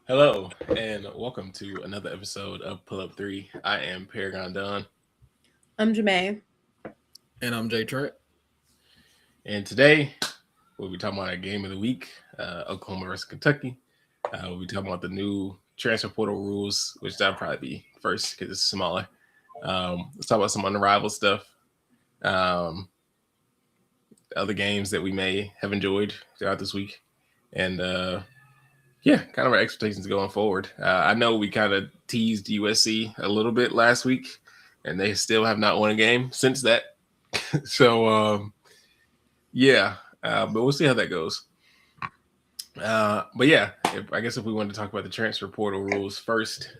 Hello, and welcome to another episode of Pull Up 3. I am Paragon Don, I'm Jamae. And I'm Jay Trent. and today we'll be talking about our game of the week, Oklahoma versus Kentucky. We'll be talking about the new transfer portal rules, which that'll probably be first because it's smaller. Let's talk about some unrivaled stuff, um, other games that we may have enjoyed throughout this week, and yeah, kind of our expectations going forward. I know we kind of teased USC a little bit last week, and they still have not won a game since that. So yeah, but we'll see how that goes. But yeah, I guess if we want to talk about the transfer portal rules first.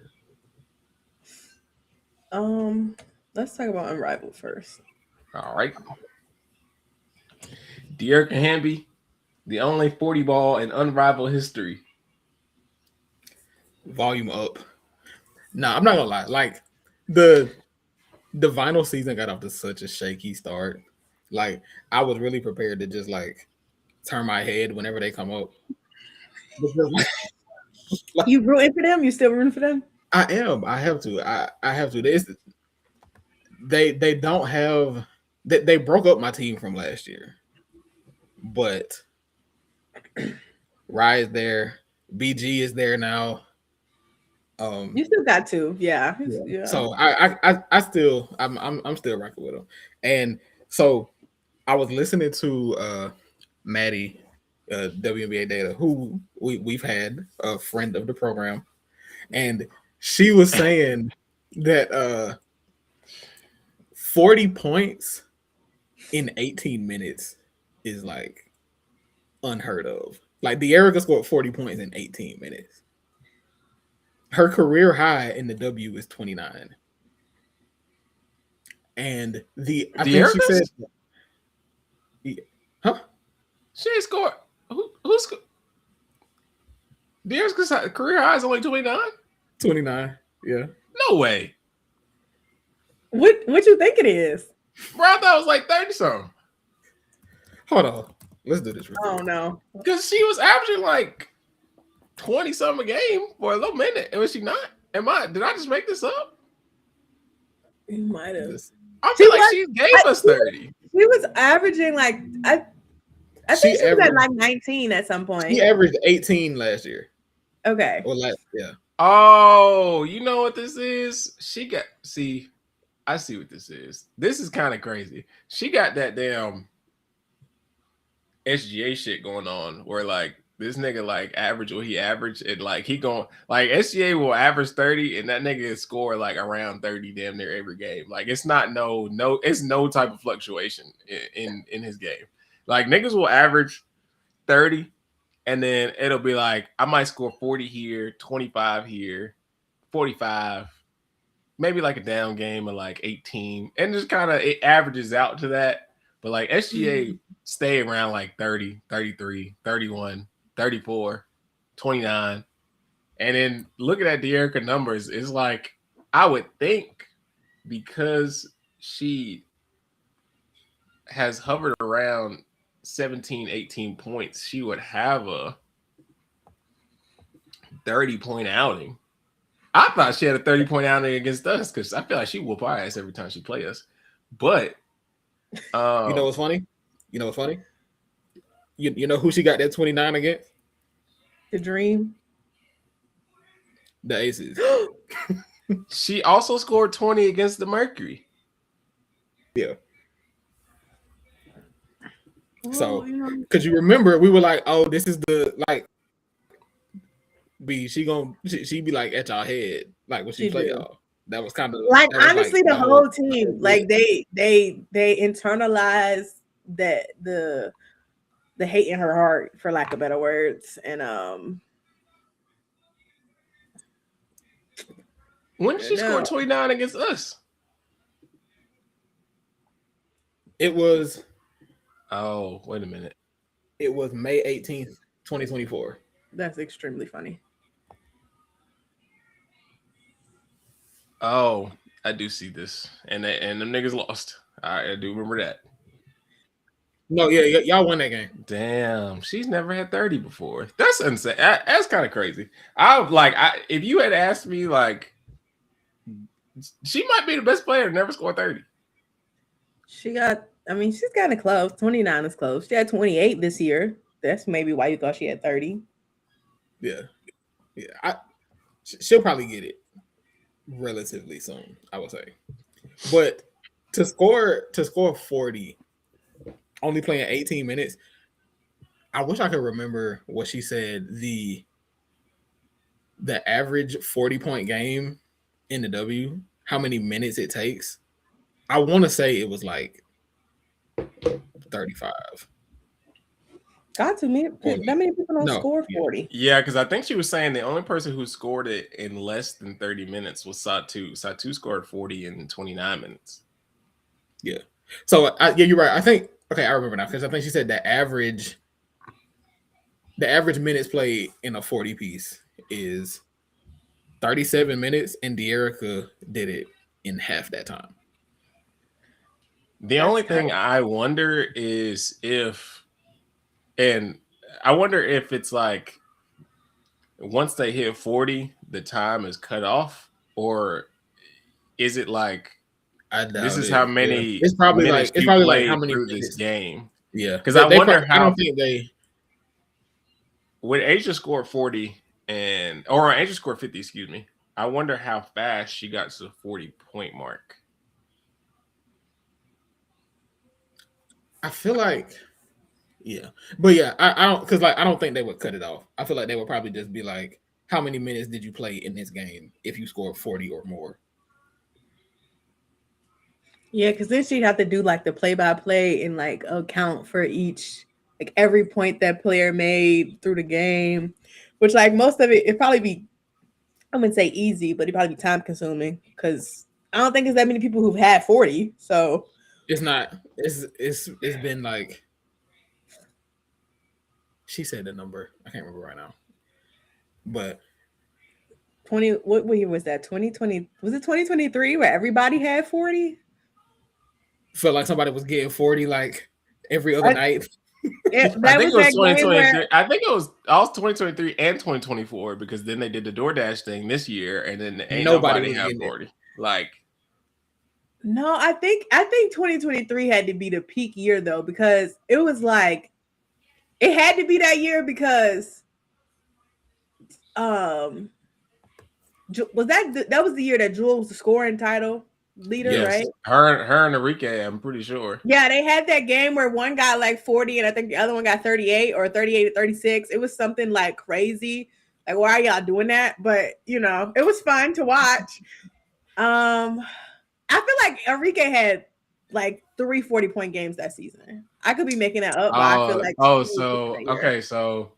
Um, let's talk about Unrivaled first. All right, De'Erica Hamby, the only 40 ball in unrivaled history. Volume up. Nah, I'm not gonna lie. Like the the vinyl season got off to such a shaky start. Like I was really prepared to just like turn my head whenever they come up. Because, like, You rooting for them? You still rooting for them? I am. I have to. I have to. They don't have. They broke up my team from last year, but Rye is there. BG is there now. You still got to, yeah, Yeah. yeah. So I still I'm still rocking with him. And so I was listening to Maddie WNBA Data, who we've had a friend of the program, and she was saying that 40 points in 18 minutes is like unheard of. Like the Erica scored 40 points in 18 minutes. Her career high in the W is 29. And I think she said, De'Erica's? huh? She ain't scored. Who's De'Erica's career high is only 29? 29. Yeah. No way. What you think it is? Bro, I thought it was like 30 something. Hold on. Let's do this real Oh quick. no. Because she was averaging like 20 something a game for a little minute. Was she not? Did I just make this up? You might have. This- I She feel like was she gave us 30. she was averaging like I She think she was at averaged like 19 at some point. She averaged 18 last year. Okay. Or last, yeah. Oh, you know what this is? I see what this is. This is kind of crazy. She got that damn SGA shit going on where like this nigga like average what he averaged and like he going like SGA will average 30 and that nigga score like around 30 damn near every game. Like it's not it's no type of fluctuation in his game. Like niggas will average 30 and then it'll be like I might score 40 here, 25 here, 45, maybe like a down game of like 18 and just kind of it averages out to that. But like SGA stay around like 30, 33, 31, 34, 29. And then looking at De'Erica numbers, it's like I would think because she has hovered around 17, 18 points, she would have a 30-point outing. I thought she had a 30-point outing against us because I feel like she whoop our ass every time she play us. But You know what's funny? You know what's funny? You know who she got that 29 against? The dream. The Aces. she also scored 20 against the Mercury. Yeah. Well, So, you know, because you remember, we were like, "Oh, this is the like." She be like at y'all head like when she She play do. y'all. That was kind of like that was honestly like the the whole whole team bit. like they internalize that the hate in her heart, for lack of better words. And When did she score no, 29 against us? It was Oh, wait a minute. May 18th, 2024. that's extremely funny. Oh, I do see this. And them niggas lost. I do remember that. No, yeah, y'all won that game. Damn, she's never had 30 before. That's insane. That's kind of crazy. If you had asked me, like, she might be the best player to never score 30. She's kind of close. 29 is close. She had 28 this year. That's maybe why you thought she had 30. Yeah. She'll probably get it relatively soon, I would say. But to score 40, only playing 18 minutes, I wish I could remember what she said. The average 40-point game in the W, how many minutes it takes. I want to say it was like 35. Got to me. That many people don't score 40. Yeah, because I think she was saying the only person who scored it in less than 30 minutes was Satu. Satu scored 40 in 29 minutes. Yeah. So you're right. I think I remember now because I think she said the average minutes played in a 40 piece is 37 minutes, and De'Erica did it in half that time. The only thing I wonder is if it's like once they hit 40, the time is cut off, or is it like this is how many? It's probably like how many through minutes. This game. Yeah, because I wonder how. I don't think they. When Asia scored 40 or Asia scored 50, excuse me. I wonder how fast she got to the 40-point mark. I feel like, yeah, but yeah, I don't because I don't think they would cut it off. I feel like they would probably just be like, how many minutes did you play in this game if you scored 40 or more? Yeah, because then she'd have to do like the play-by-play and like account for each, like every point that player made through the game, which like most of it'd probably be, I wouldn't say easy, but it'd probably be time consuming because I don't think there's that many people who've had 40. So it's not. It's been like. She said the number. I can't remember right now. But 20. What year was that? 2020? Was it 2023 where everybody had 40? Felt like somebody was getting 40 like every other night. I think it was 2023. I think it was all 2023 and 2024 because then they did the DoorDash thing this year, and then ain't nobody had 40. Like, no, I think 2023 had to be the peak year though because it was like it had to be that year because was that was the year that Jewel was the scoring title leader, right? Her and Enrique, I'm pretty sure. Yeah, they had that game where one got like 40 and I think the other one got 38 or 38 to 36. It was something like crazy. Like, why are y'all doing that? But you know, it was fun to watch. I feel like Enrique had like 3 40-point games that season. I could be making that up, but I feel like so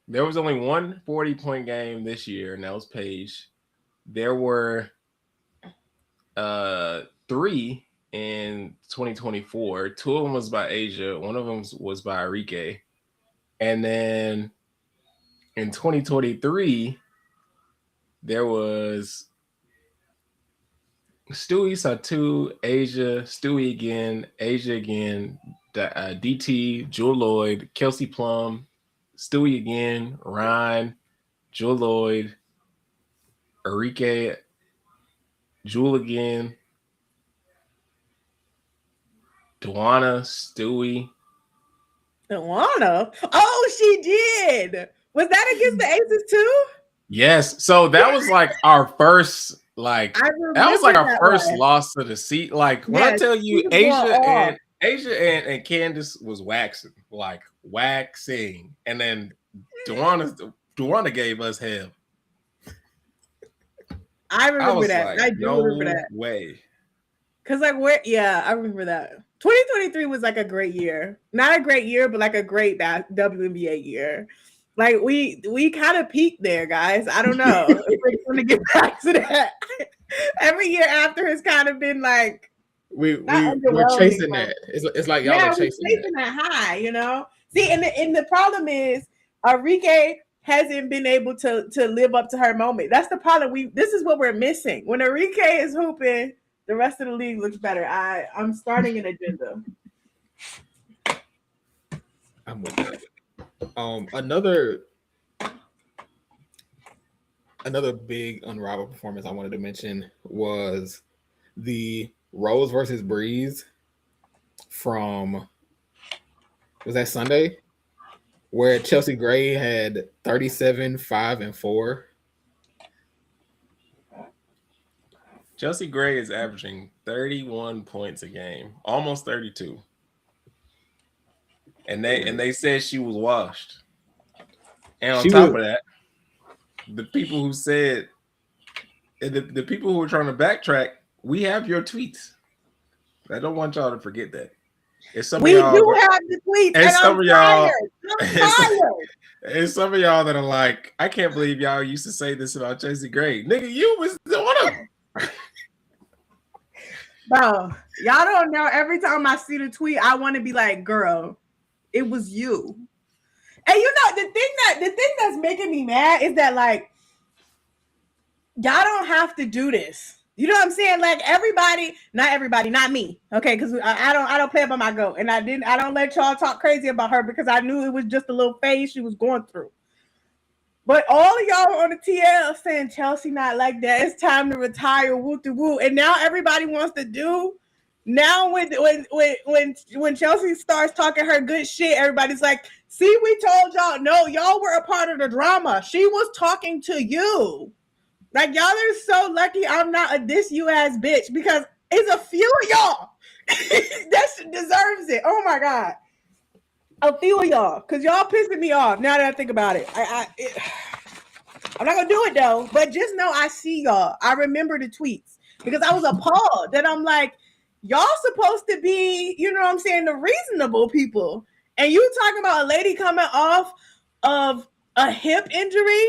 there was only one 40-point game this year, and that was Paige. There were 3 in 2024. 2 of them was by Asia. One of them was by Enrique. And then in 2023, there was Stewie, Satu, Asia, Stewie again, Asia again, DT, Jewel Lloyd, Kelsey Plum, Stewie again, Ryan, Jewel Lloyd, Enrique, Jewel again, Duana, Stewie. Duana? Oh, she did. Was that against the Aces too? Yes. So that was like our first, like that was like our first loss to the seat. Like when I tell you, Asia and Candace was waxing, and then Duana gave us hell. I remember that. Like, I do remember that. Way. Cause like I remember that. 2023 was like a great year. Not a great year, but like a great WNBA year. Like we kind of peaked there, guys. I don't know. We're going to get back to that. Every year after has kind of been like we're chasing that. It's like y'all are chasing that high, you know. See, and the problem is Enrique hasn't been able to live up to her moment. That's the problem. This is what we're missing. When Enrique is hooping, the rest of the league looks better. I'm starting an agenda. I'm with that. Another big Unrivaled performance I wanted to mention was the Rose versus Breeze from, was that Sunday? Where Chelsea Gray had 37, 5, and 4. Chelsea Gray is averaging 31 points a game, almost 32. And they said she was washed. And on top of that, the people who said, the people who were trying to backtrack, we have your tweets. I don't want y'all to forget that. We do have the tweets, and some I'm of y'all, tired. And some of y'all that are like, I can't believe y'all used to say this about Chelsea Gray. Nigga, you was one of them. Bro, y'all don't know. Every time I see the tweet, I want to be like, girl, it was you. And you know, the thing that's making me mad is that, like, y'all don't have to do this. You know what I'm saying? Like, not everybody, not me. Okay, because I don't play by my goat. And I don't let y'all talk crazy about her because I knew it was just a little phase she was going through. But all of y'all on the TL saying Chelsea not like that. It's time to retire, woo-to-woo. And now everybody wants to do. Now when Chelsea starts talking her good shit, everybody's like, see, we told y'all. No, y'all were a part of the drama. She was talking to you. Like, y'all are so lucky I'm not a diss you ass bitch because it's a few of y'all that deserves it. Oh my God. A few of y'all, because y'all pissing me off now that I think about it. I'm not going to do it though, but just know I see y'all. I remember the tweets because I was appalled that I'm like, y'all supposed to be, you know what I'm saying, the reasonable people. And you talking about a lady coming off of a hip injury,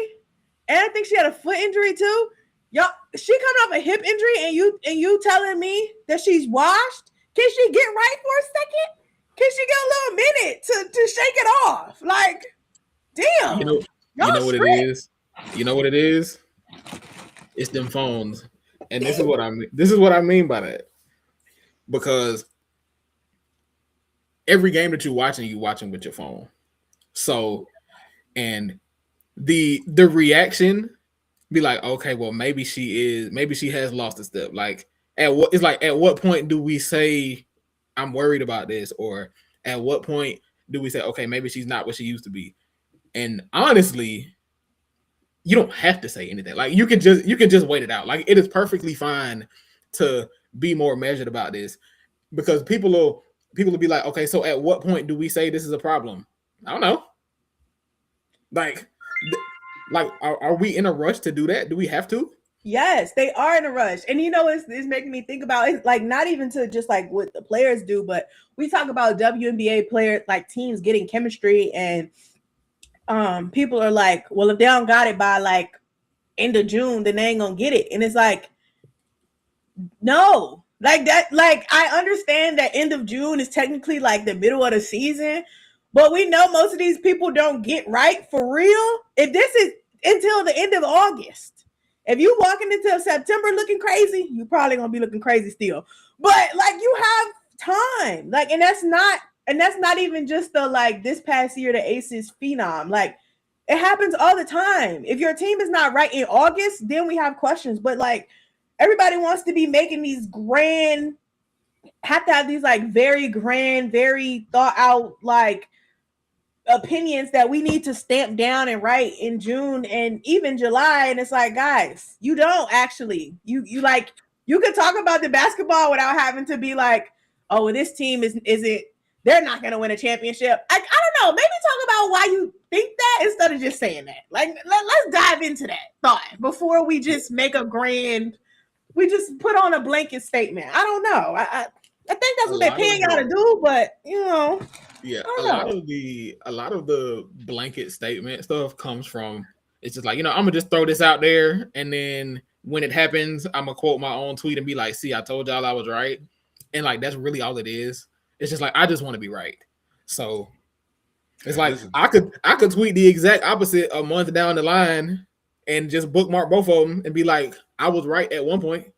and I think she had a foot injury too. Y'all, she coming off a hip injury, and you telling me that she's washed? Can she get right for a second? Can she get a little minute to shake it off? Like, damn. You know what it is? You know what it is? It's them phones. And this is what I mean. This is what I mean by that. Because every game that you're watching with your phone. So, and the reaction be like, okay, well, maybe she has lost a step. Like, at what point do we say I'm worried about this? Or at what point do we say, okay, maybe she's not what she used to be? And honestly, you don't have to say anything. Like, you can just wait it out. Like, it is perfectly fine to be more measured about this, because people will be like, okay, so at what point do we say this is a problem? I don't know. Like, are we in a rush to do that? Do we have to? Yes, they are in a rush. And you know, it's making me think about it, like, not even to just like what the players do, but we talk about WNBA players, like teams getting chemistry, and people are like, well, if they don't got it by like end of June, then they ain't gonna get it. And it's like, no, like that, like, I understand that end of June is technically like the middle of the season, but we know most of these people don't get right for real if this is until the end of August. If you walking into September looking crazy, you probably gonna be looking crazy still. But like, you have time, like, and that's not even just the, like, this past year the Aces phenom. Like, it happens all the time. If your team is not right in August, then we have questions. But like, everybody wants to be making these grand, have to have these like very grand, very thought out like opinions that we need to stamp down and write in June and even July. And it's like, guys, you don't actually, you like, you could talk about the basketball without having to be like, oh, well, this team isn't, they're not going to win a championship. I don't know. Maybe talk about why you think that instead of just saying that. Like, let's dive into that thought before we just make a grand, we just put on a blanket statement. I don't know. I think that's what they're paying y'all to do, but you know. Yeah, a lot of the blanket statement stuff comes from, it's just like, you know, I'm gonna just throw this out there, and then when it happens, I'm gonna quote my own tweet and be like, see, I told y'all I was right. And like, that's really all it is. It's just like, I just want to be right. So it's like, I could tweet the exact opposite a month down the line and just bookmark both of them and be like, I was right at one point.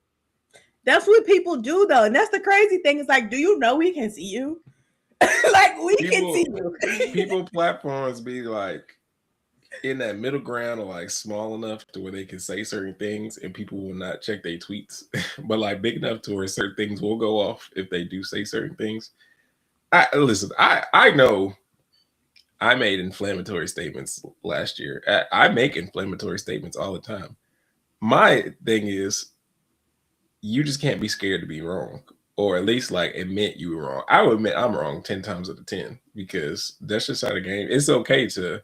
That's what people do though. And that's the crazy thing. It's like, do you know we can see you? Like we can see you. People platforms be like in that middle ground, or like small enough to where they can say certain things and people will not check their tweets, but like big enough to where certain things will go off if they do say certain things. I know I made inflammatory statements last year. I make inflammatory statements all the time. My thing is, you just can't be scared to be wrong, or at least like admit you were wrong. I will admit I'm wrong 10 times out of 10 because that's just how the game. It's okay to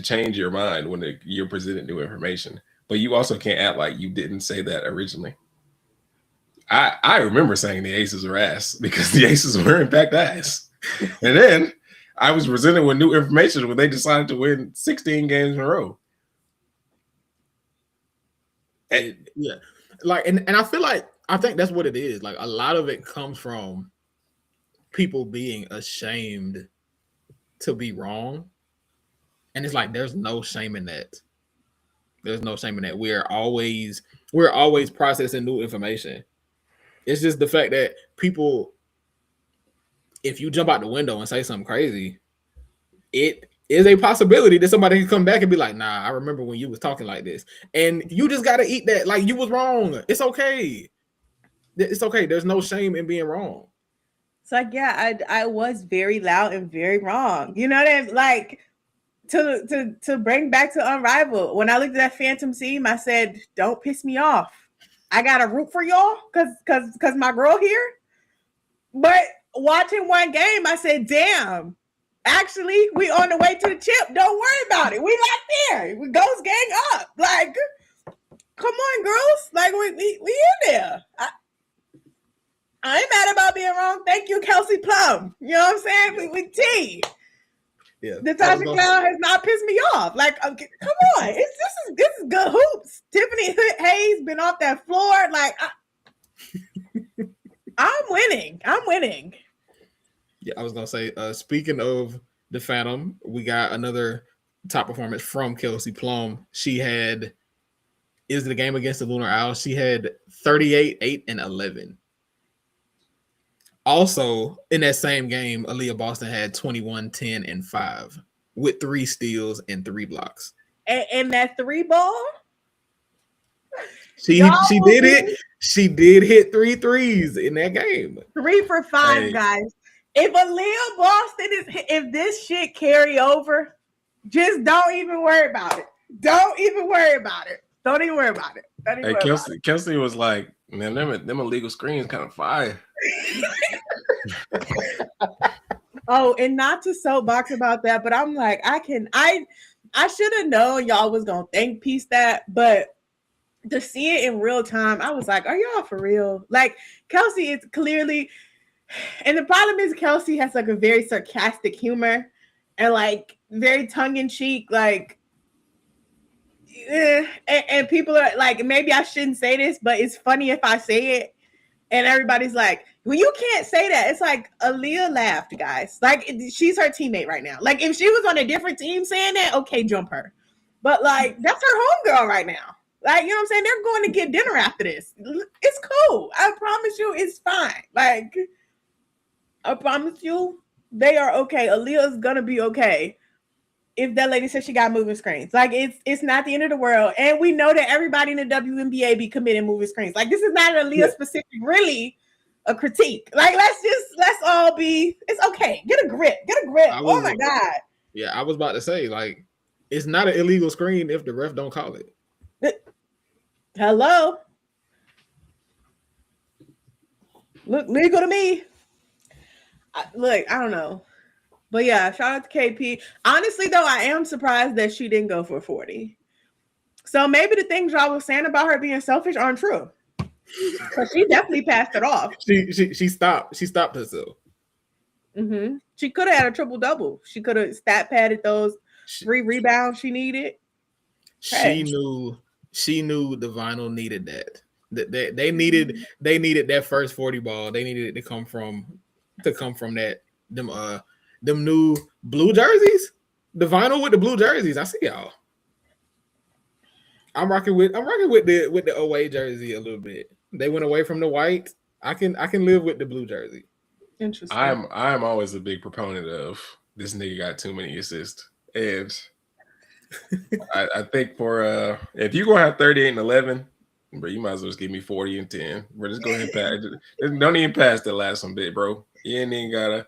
change your mind when you're presented new information, but you also can't act like you didn't say that originally. I remember saying the Aces were ass because the Aces were in fact ass, and then I was presented with new information when they decided to win 16 games in a row. Yeah, like and I feel like I think that's what it is. Like a lot of it comes from people being ashamed to be wrong, and it's like there's no shame in that. There's no shame in that. We're always processing new information. It's just the fact that people, if you jump out the window and say something crazy, it is a possibility that somebody can come back and be like, nah, I remember when you was talking like this. And you just got to eat that. Like, you was wrong. It's okay. It's okay. There's no shame in being wrong. It's like, yeah, I was very loud and very wrong. You know what I mean? Like, to bring back to Unrivaled, when I looked at that Phantom team, I said, don't piss me off. I got to root for y'all because my girl here. But watching one game, I said, damn. Actually, we on the way to the chip. Don't worry about it. We locked there. We Ghost Gang up. Like, come on, girls. Like, we in there. I ain't mad about being wrong. Thank you, Kelsey Plum. You know what I'm saying? We T. Yeah. Natasha Clown has not pissed me off. Like, okay, come on. This is good hoops. Tiffany Hayes been off that floor. Like, I'm winning. Yeah, I was gonna say, speaking of the Phantom, we got another top performance from Kelsey Plum. She had the game against the Lunar Owl. She had 38, 8, and 11. Also, in that same game, Aaliyah Boston had 21, 10, and 5 with 3 steals and 3 blocks. And that 3 ball? She did it. She did hit 3 threes in that game. 3 for 5, guys. If Aaliyah Boston if this shit carry over, just don't even worry about it. Don't even worry about it. Kelsey was like, man, them illegal screens kind of fire. Oh, and not to soapbox about that, but I'm like, I should have known y'all was gonna think piece that, but to see it in real time, I was like, are y'all for real? Like, Kelsey is clearly, and the problem is Kelsey has like a very sarcastic humor and like very tongue-in-cheek, like, and people are like, maybe I shouldn't say this, but it's funny if I say it. And everybody's like, well, you can't say that. It's like, Aaliyah laughed, guys. Like, she's her teammate right now. Like, if she was on a different team saying that, okay, jump her. But like, that's her homegirl right now. Like, you know what I'm saying? They're going to get dinner after this. It's cool. I promise you it's fine. Like, I promise you they are okay. Aaliyah's going to be okay if that lady says she got moving screens. Like, it's not the end of the world. And we know that everybody in the WNBA be committing moving screens. Like, this is not an Aaliyah specific, really a critique. Like, let's all be, it's okay. Get a grip. Oh my God. Yeah, I was about to say, like, it's not an illegal screen if the ref don't call it. Hello. Look legal to me. I don't know. But yeah, shout out to KP. Honestly, though, I am surprised that she didn't go for 40. So maybe the things y'all was saying about her being selfish aren't true. Because she definitely passed it off. She stopped herself. Mm-hmm. She could have had a triple-double. She could have stat padded those 3 rebounds she needed. She knew the Vinyl needed that. They needed that first 40 ball. They needed it to come from that them new blue jerseys. The Vinyl with the blue jerseys. I see y'all. I'm rocking with the away jersey a little bit. They went away from the white. I can live with the blue jersey. Interesting. I'm always a big proponent of this nigga got too many assists. And I think for if you gonna have 38 and 11, bro, you might as well just give me 40 and 10. Bro, just go ahead and pass. Don't even pass the last one bit, bro. You ain't even gotta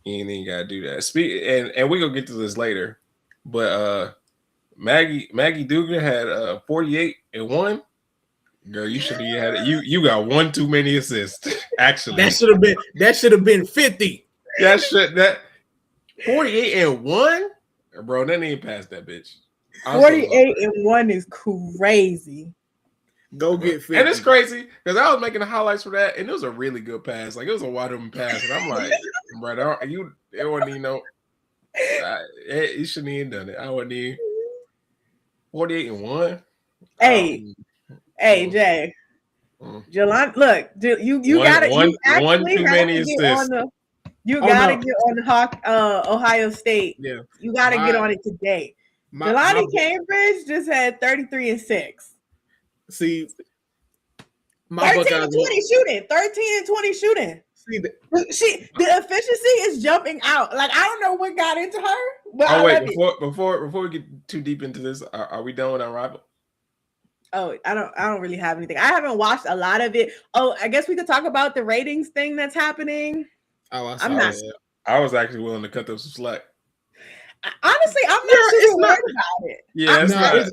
do that. And we gonna get to this later. But Maggie Dugan had 48 and 1. Girl, you should have had it. You got one too many assists. Actually, that should have been 50. That 48 and 1, bro. That ain't past that bitch. 48 and 1 is crazy. Go get 50. And it's crazy because I was making the highlights for that, and it was a really good pass. Like it was a wide open pass, and I'm like, bro, it wasn't even no. You shouldn't even done it. I wouldn't even 48 and 1. Hey, Jay. Jelani, look, you gotta get on the Ohio State. Yeah, you gotta get on it today. Jelani Cambridge just had 33 and 6. See, 13 and 20 shooting. 13 and 20 shooting. See, the efficiency is jumping out. Like I don't know what got into her. But before we get too deep into this, are we done with Unrivaled? Oh, I don't really have anything. I haven't watched a lot of it. Oh, I guess we could talk about the ratings thing that's happening. Oh, I was actually willing to cut them some slack. Honestly, I'm not super worried about it. Yeah,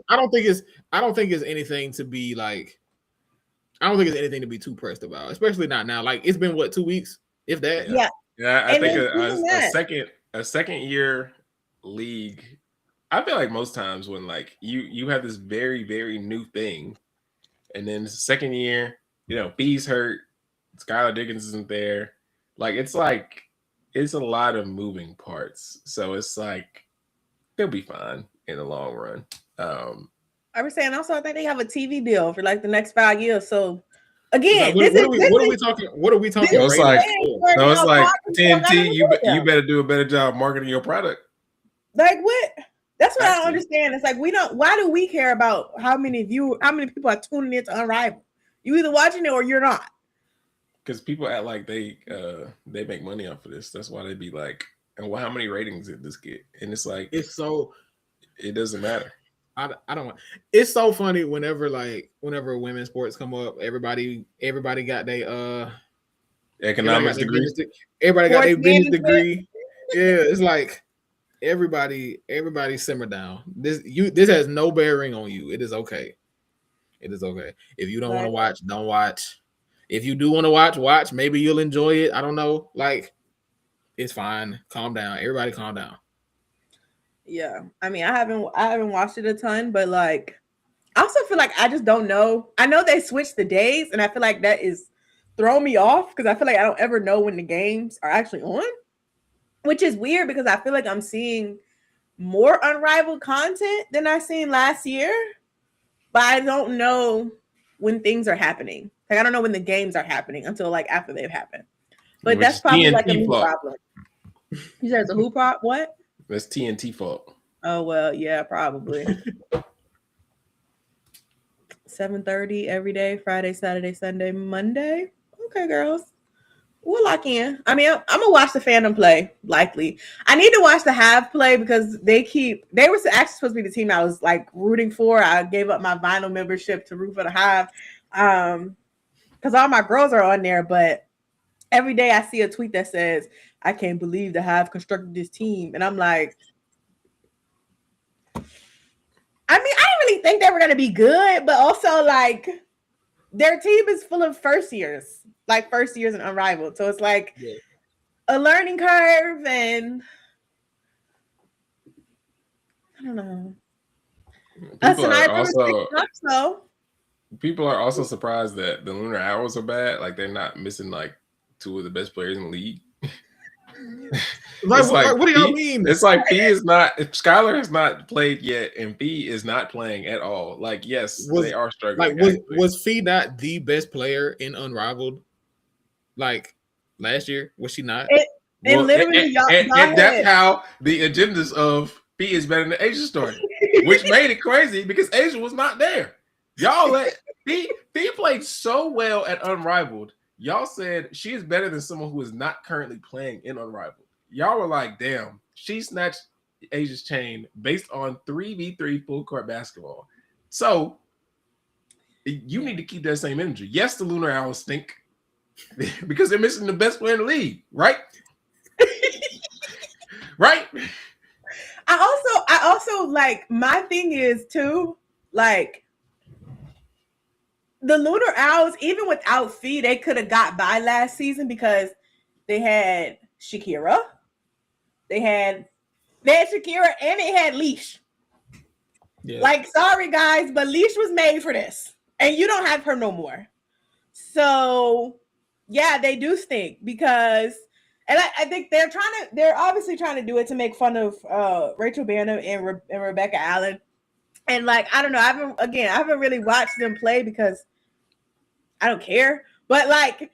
I don't think it's anything to be like. I don't think it's anything to be too pressed about, especially not now. Like it's been 2 weeks, if that. Yeah. I think a second year league. I feel like most times when like you have this very, very new thing, and then the second year, B's hurt, Skylar Diggins isn't there. It's a lot of moving parts. So it's like they'll be fine in the long run. I was saying also I think they have a TV deal for like the next 5 years. So again, what are we talking? It's like TNT. You better do a better job marketing your product. Like what? That's what I don't understand. It's like why do we care about how many people are tuning into Unrivaled? You either watching it or you're not. Because people act like they make money off of this. That's why they be like, and how many ratings did this get? And it's like it doesn't matter. I don't. It's so funny whenever women's sports come up, everybody got their economics degree. Everybody got their business degree. Yeah, it's like. Everybody simmer down. This has no bearing on you. It is okay. If you don't want to watch, don't watch. If you do want to watch. Maybe you'll enjoy it. I don't know. Like, it's fine. Calm down. Everybody calm down. Yeah. I mean, I haven't watched it a ton, but like I also feel like I just don't know. I know they switched the days, and I feel like that is throwing me off because I feel like I don't ever know when the games are actually on. Which is weird because I feel like I'm seeing more Unrivaled content than I seen last year, but I don't know when things are happening. Like I don't know when the games are happening until like after they've happened. But that's probably TNT like a new problem. You said it's a who prop? What? That's TNT fault. Oh well, yeah, probably. 7:30 every day, Friday, Saturday, Sunday, Monday. Okay, girls. We'll lock in. I mean, I'm gonna watch the fandom play. Likely, I need to watch the Hive play because they were actually supposed to be the team I was like rooting for. I gave up my vinyl membership to root for the Hive, because all my girls are on there. But every day I see a tweet that says, "I can't believe the Hive constructed this team," and I'm like, I mean, I didn't really think they were gonna be good, but also like their team is full of first years in Unrivaled. So it's like a learning curve, and I don't know. People are also surprised that the Lunar Hours are bad. Like they're not missing like two of the best players in the league. What do y'all mean? It's like B is not. Skylar has not played yet, and B is not playing at all. Like yes, they are struggling. Like was Fee not the best player in Unrivaled? Like last year, was she not? And that's how the agendas of B is better than Asia started, which made it crazy because Asia was not there. Y'all let B played so well at Unrivaled Y'all said she is better than someone who is not currently playing in Unrivaled. Y'all were like, damn, she snatched Asia's chain based on 3v3 full court basketball. So you need to keep that same energy. Yes, the Lunar Owls stink because they're missing the best player in the league, right? Right? I also like, my thing is too, like, the Lunar Owls, even without Fee, they could have got by last season because they had Shakira, they had Shakira, and they had Leash. Yeah. Like, sorry guys, but Leash was made for this, and you don't have her no more. So yeah, they do stink because, and I think they're obviously trying to do it to make fun of Rachel Bannum and Rebecca Allen. And like, I don't know, I haven't really watched them play because I don't care. But like,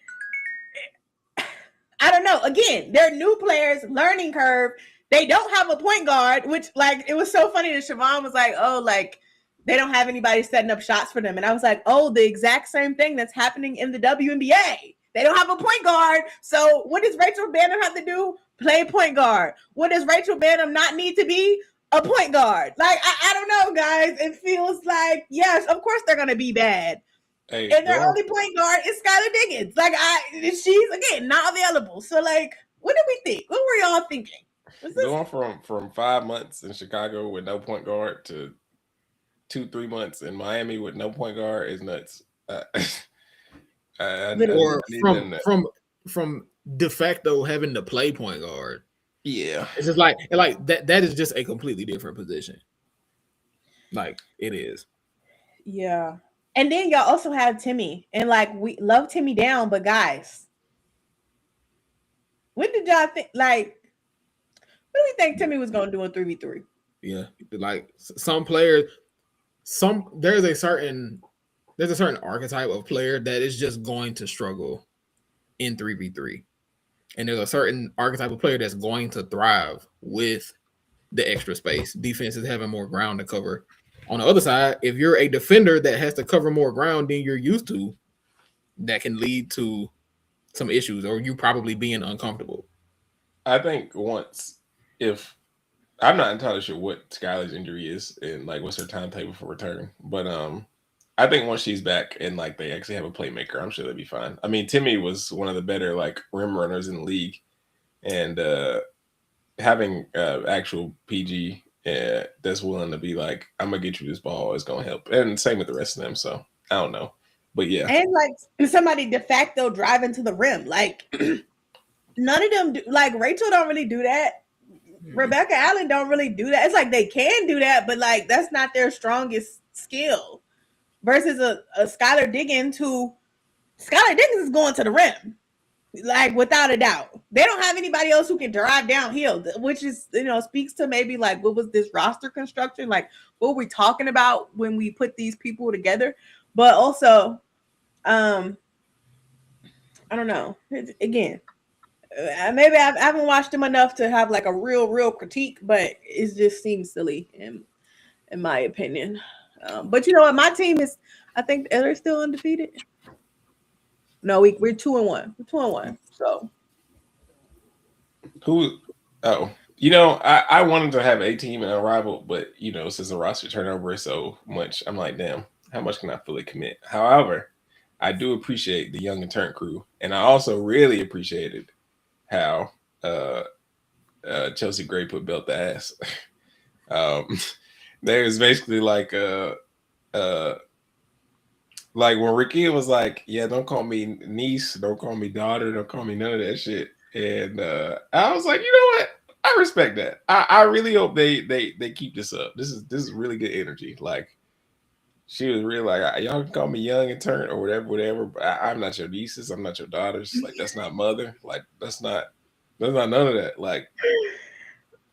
I don't know. Again, they're new players, learning curve. They don't have a point guard, which, like, it was so funny that Siobhan was like, oh, like, they don't have anybody setting up shots for them. And I was like, oh, the exact same thing that's happening in the WNBA. They don't have a point guard. So what does Rachel Bannum have to do? Play point guard. What does Rachel Bannum not need to be? A point guard. Like, I don't know, guys. It feels like, yes, of course they're going to be bad. Hey, and their only point guard is Skylar Diggins. Like, she's, again, not available. So, like, what did we think? What were y'all thinking? Going from 5 months in Chicago with no point guard to 2-3 months in Miami with no point guard is nuts. From de facto having to play point guard. Yeah, it's just like that is just a completely different position. Like, it is. Yeah. And then y'all also have Timmy, and like, we love Timmy down, but guys, when did y'all think, like, what do we think Timmy was going to do in 3v3? Yeah, like, some players, there's a certain archetype of player that is just going to struggle in 3v3. And there's a certain archetype of player that's going to thrive with the extra space. Defenses having more ground to cover. On the other side, if you're a defender that has to cover more ground than you're used to, that can lead to some issues, or you probably being uncomfortable. I think if I'm not entirely sure what Skylar's injury is and like what's her timetable for return, but I think once she's back and like they actually have a playmaker, I'm sure they'll be fine. I mean, Timmy was one of the better like rim runners in the league, and having actual PG that's willing to be like, I'm gonna get you this ball is gonna help, and same with the rest of them. So I don't know, but yeah, and like somebody de facto driving to the rim, like none of them do, like Rachel don't really do that. Rebecca Allen don't really do that. It's like they can do that, but like that's not their strongest skill. Versus a Skylar Diggins, Skylar Diggins is going to the rim, like, without a doubt. They don't have anybody else who can drive downhill, which is, speaks to maybe like what was this roster construction, like what were we talking about when we put these people together. But also, I don't know. Again, maybe I haven't watched them enough to have like a real critique, but it just seems silly in my opinion. But you know what? My team is, I think they're still undefeated. No, we're 2-1. We're 2-1. So I wanted to have a team in Unrivaled, but since the roster turnover is so much, I'm like, damn, how much can I fully commit? However, I do appreciate the young and turn crew, and I also really appreciated how Chelsea Gray put belt the ass. There's basically like when Ricky was like, yeah, don't call me niece, don't call me daughter, don't call me none of that shit. And I was like, you know what? I respect that. I really hope they keep this up. This is really good energy. Like, she was really like, y'all can call me young and turn or whatever. But I'm not your nieces. I'm not your daughters. Like, that's not mother. Like, that's not none of that. Like,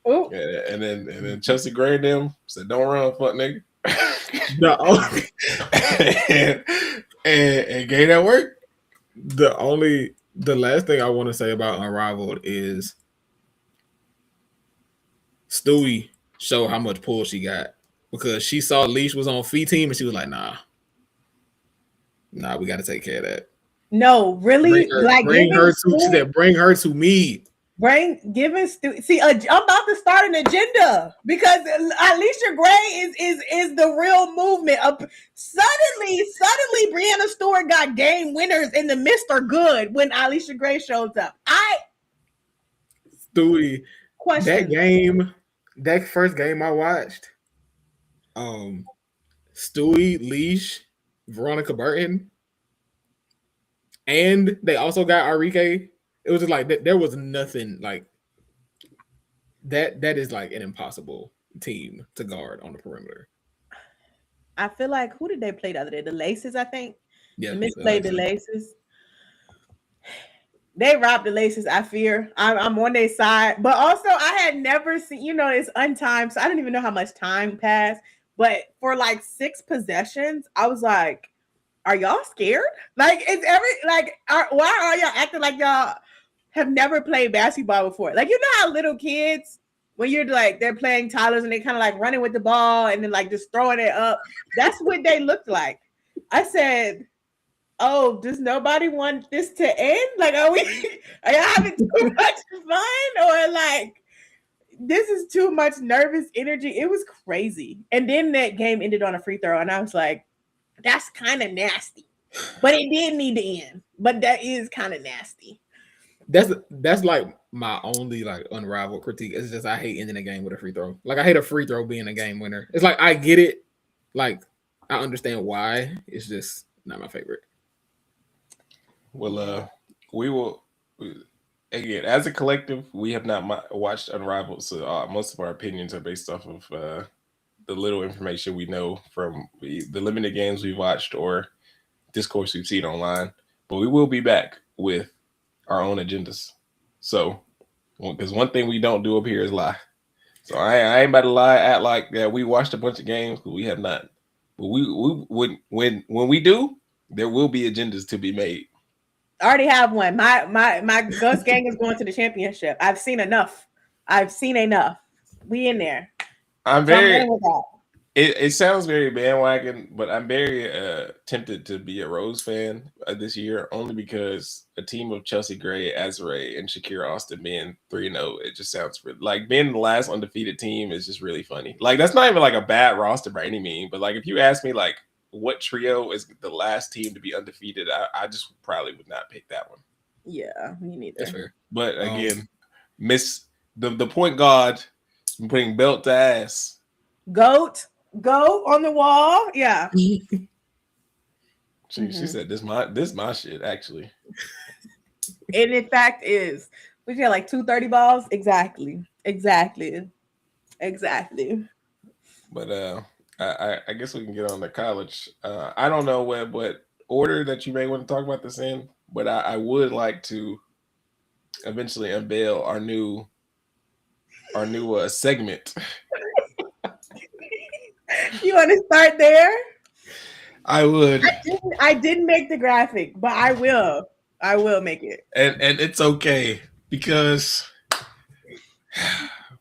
yeah, and then Chelsea Gray and them said, "Don't run, fuck nigga." No. and gave that work. The last thing I want to say about Unrivaled is Stewie showed how much pull she got, because she saw Leash was on Fee team and she was like, nah, we got to take care of that. No, really, bring her to. She said, "Bring her to me." See, I'm about to start an agenda because Alicia Gray is the real movement. Suddenly, Brianna Stewart got game winners in the Mr. Good when Alicia Gray shows up. Stewie, question that first game I watched, Stewie, Leash, Veronica Burton, and they also got Arike. It was just like there was nothing like that. That is like an impossible team to guard on the perimeter. I feel like who did they play the other day? The Laces, I think. Yeah, the Miss played the Laces. They robbed the Laces. I fear. I'm on their side, but also I had never seen. It's untimed, so I don't even know how much time passed. But for like 6 possessions, I was like, "Are y'all scared? Like, why are y'all acting like y'all have never played basketball before? Like, how little kids." When you're like, they're playing toddlers and they kind of like running with the ball and then like just throwing it up. That's what they looked like. I said, "Oh, does nobody want this to end? Like, are y'all having too much fun? Or like, this is too much nervous energy?" It was crazy. And then that game ended on a free throw. And I was like, that's kind of nasty. But it did need to end. But that is kind of nasty. That's like my only like unrivaled critique. It's just I hate ending a game with a free throw. Like I hate a free throw being a game winner. It's like I get it. Like I understand why. It's just not my favorite. Well, we will again as a collective. We have not watched Unrivaled, so most of our opinions are based off of the little information we know from the limited games we've watched or discourse we've seen online. But we will be back with our own agendas. So, because one thing we don't do up here is lie. So I ain't about to lie, act like we watched a bunch of games, but we have not. But when we do, there will be agendas to be made. I already have one. My Ghost Gang is going to the championship. I've seen enough. We in there. I'm very. It sounds very bandwagon, but I'm very tempted to be a Rose fan this year, only because a team of Chelsea Gray, Azare, and Shakira Austin being 3-0, it just sounds like being the last undefeated team is just really funny. Like that's not even like a bad roster by any means, but like if you ask me like what trio is the last team to be undefeated, I just probably would not pick that one. Yeah, me neither. That's fair. But again, miss the point guard putting belt to ass. Goat on the wall. Yeah. She said this my shit actually. And in fact is we got like 230 balls. Exactly. But I guess we can get on to college. I don't know what order that you may want to talk about this in, but I would like to eventually unveil our new segment. You want to start there? I would. I didn't make the graphic, but I will. I will make it. And it's okay because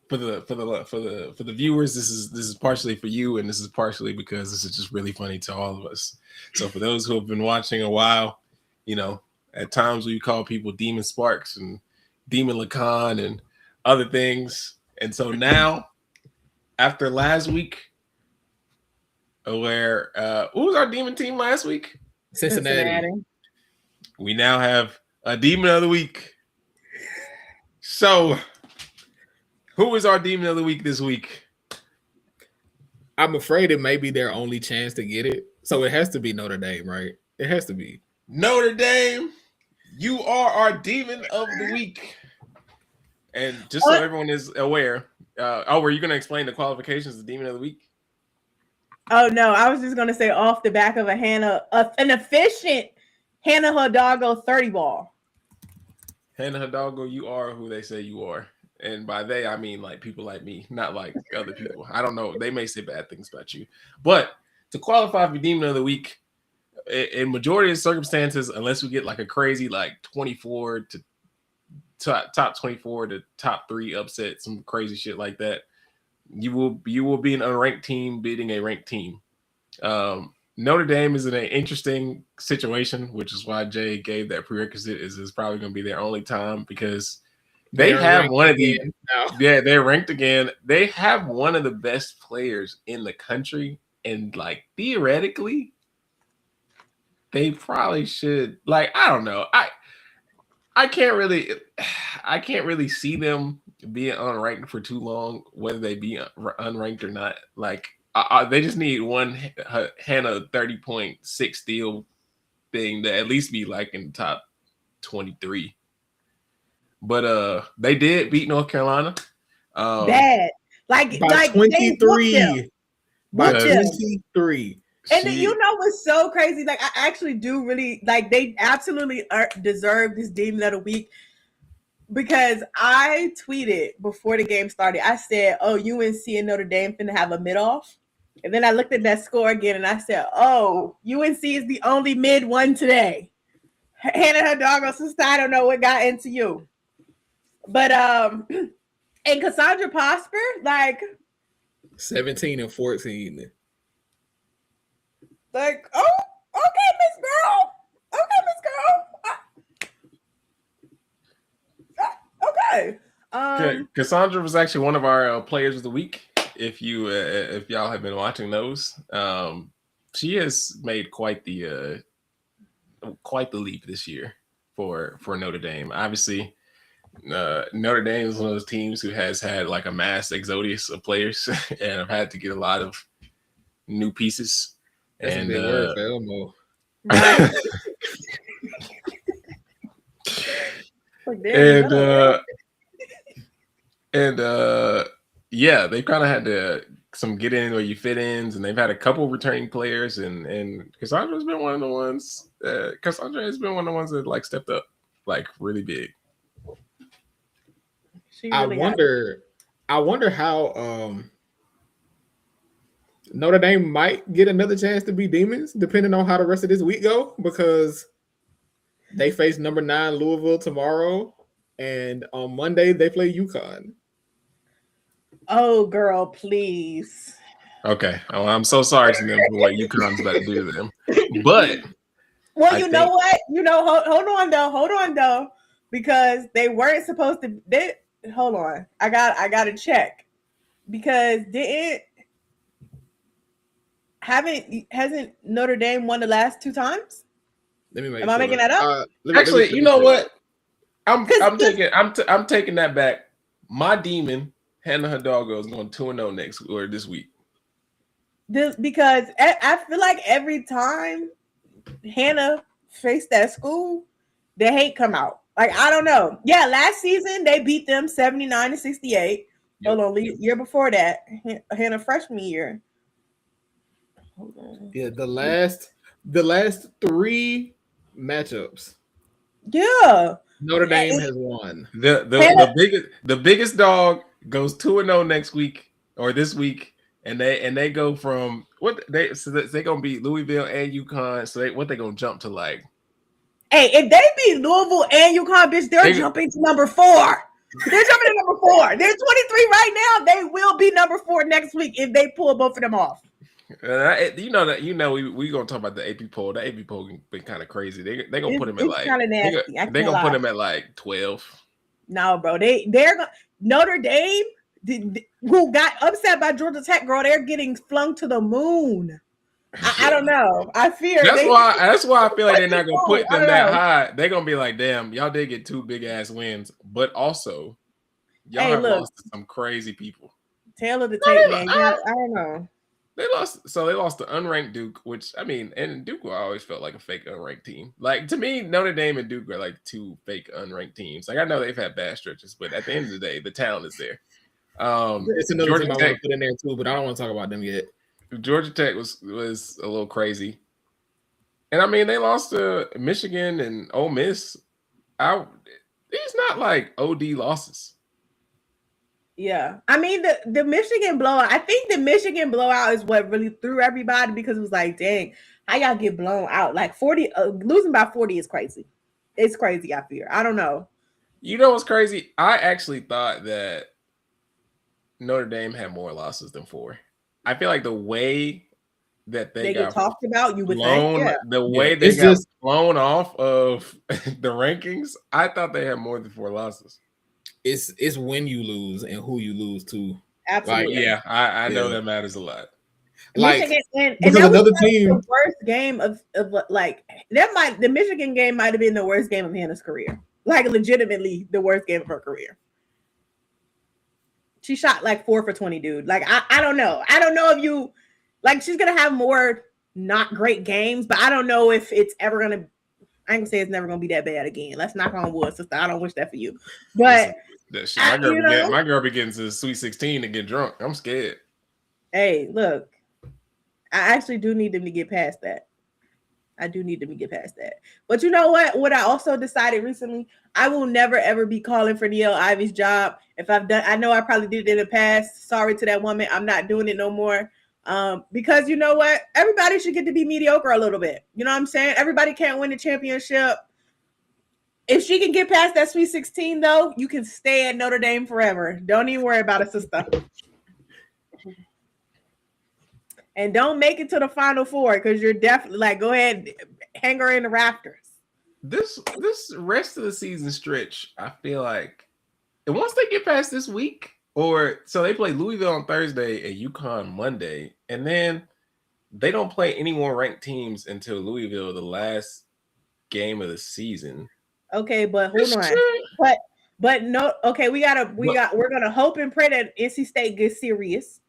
for the viewers, this is partially for you, and this is partially because this is just really funny to all of us. So for those who have been watching a while, at times we call people Demon Sparks and Demon Lacan and other things. And so now, after last week, where who was our demon team last week? Cincinnati. We now have a demon of the week. So, who is our demon of the week this week? I'm afraid it may be their only chance to get it. So it has to be Notre Dame, right? It has to be. Notre Dame, you are our demon of the week. And just so everyone is aware, were you going to explain the qualifications of demon of the week? Oh no, I was just gonna say off the back of an efficient Hannah Hidalgo 30 ball. Hannah Hidalgo, you are who they say you are. And by they, I mean like people like me, not like other people. I don't know. They may say bad things about you. But to qualify for Demon of the Week, in majority of circumstances, unless we get like a crazy like 24 to top 24 to top 3 upset, some crazy shit like that, you will be an unranked team beating a ranked team. Notre Dame is in an interesting situation, which is why Jay gave that prerequisite. Is it's probably going to be their only time because they have one of the they're ranked again. They have one of the best players in the country, and like theoretically, they probably should. Like I don't know, I can't really see them being unranked for too long, whether they be unranked or not. Like they just need one Hannah 30.6 steal thing to at least be like in the top 23. But they did beat North Carolina. Bad. By 23. By 23. And then, you know what's so crazy? Like, I actually do really like. They absolutely deserve this Demon of the Week because I tweeted before the game started. I said, "Oh, UNC and Notre Dame finna have a mid off," and then I looked at that score again and I said, "Oh, UNC is the only mid one today." Hannah her dog on sister. I don't know what got into you, but and Cassandra Prosper, like 17 and 14. Like, oh, okay, Miss Girl. Okay, Miss Girl. Okay. Cassandra was actually one of our players of the week. If y'all have been watching those, she has made quite the leap this year for Notre Dame. Obviously, Notre Dame is one of those teams who has had like a mass exodus of players and have had to get a lot of new pieces. That's a big word for Elmo. Right. Yeah, they've kind of had some get in where you fit ins, and they've had a couple returning players, and Cassandra's been one of the ones. Cassandra has been one of the ones that like stepped up like really big. I wonder how Notre Dame might get another chance to be Demons, depending on how the rest of this week go, because they face number 9 Louisville tomorrow, and on Monday they play UConn. Oh, girl, please. Okay, well, I'm so sorry to them for what UConn's about to do to them, but well, you know what? Hold on though, because they weren't supposed to. Hold on, I got to check because hasn't Notre Dame won the last 2 times? Am I making that up? Actually, you know what? I'm taking that back. My demon, Hannah Hidalgo, is going 2-0 next or this week. Because I feel like every time Hannah faced that school, the hate come out. Like, I don't know. Yeah, last season they beat them 79-68. Yep. Hold on, year before that, Hannah freshman year. Hold on. Yeah, the last 3 matchups. Yeah. Notre Dame has won. The biggest dog goes 2-0 next week or this week, and they go from they're gonna beat Louisville and UConn. So they gonna jump to like. Hey, if they beat Louisville and UConn, bitch, they're jumping to number 4. They're jumping to number 4. They're 23 right now. They will be number 4 next week if they pull both of them off. We gonna talk about the AP poll. The AP poll been kind of crazy. They're gonna put him at like kind of nasty. They're gonna put him at like 12. No, bro. They're Notre Dame, who got upset by Georgia Tech, girl. They're getting flung to the moon. I don't know. I fear that's why I feel like they're not gonna put them that high. They're gonna be like, damn, y'all did get 2 big ass wins, but also y'all have lost to some crazy people. Tail of the tape, man. I don't know. They lost to unranked Duke, which I mean, and Duke I always felt like a fake unranked team. Like to me, Notre Dame and Duke are like 2 fake unranked teams. Like I know they've had bad stretches, but at the end of the day, the talent is there. It's another team I want to put in there too, but I don't want to talk about them yet. Georgia Tech was a little crazy, and I mean they lost to Michigan and Ole Miss. These not like OD losses. Yeah, I mean the Michigan blowout. I think the Michigan blowout is what really threw everybody because it was like, dang, how y'all get blown out? Like 40, losing by 40 is crazy. It's crazy. I fear. I don't know. You know what's crazy? I actually thought that Notre Dame had more losses than 4. I feel like the way that they get got talked about. You would think, blown, yeah. the way they it's got just blown off of the rankings, I thought they had more than 4 losses. it's when you lose and who you lose to. Like, Absolutely. Yeah, I know Yeah. that matters a lot. like Michigan and because that was another probably team. the worst game of like the Michigan game might have been the worst game of Hannah's career. Like legitimately the worst game of her career. She shot like 4 for 20, dude. Like I don't know. I don't know if you like she's gonna have more not great games, but I don't know if it's ever gonna I ain't gonna say it's never gonna be that bad again. Let's knock on wood, sister. I don't wish that for you. But That shit, my girl, you know, my girl be getting to the Sweet 16 to get drunk. I'm scared. hey, look, I actually do need them to get past that. I do need them to get past that. But you know what? What I also decided recently, I will never ever be calling for Neil Ivy's job. If I've done, I know I probably did it in the past. Sorry to that woman. I'm not doing it no more. Because you know what? Everybody should get to be mediocre a little bit. You know what I'm saying? Everybody can't win the championship. If she can get past that Sweet 16, though, you can stay at Notre Dame forever. Don't even worry about it, sister. And don't make it to the Final Four because you're definitely like, go ahead, hang her in the rafters. This rest of the season stretch, I feel like, and once they get past this week, or so they play Louisville on Thursday and UConn Monday, and then they don't play any more ranked teams until Louisville, the last game of the season. Okay, but hold on. But no, okay, we're gonna hope and pray that NC State gets serious.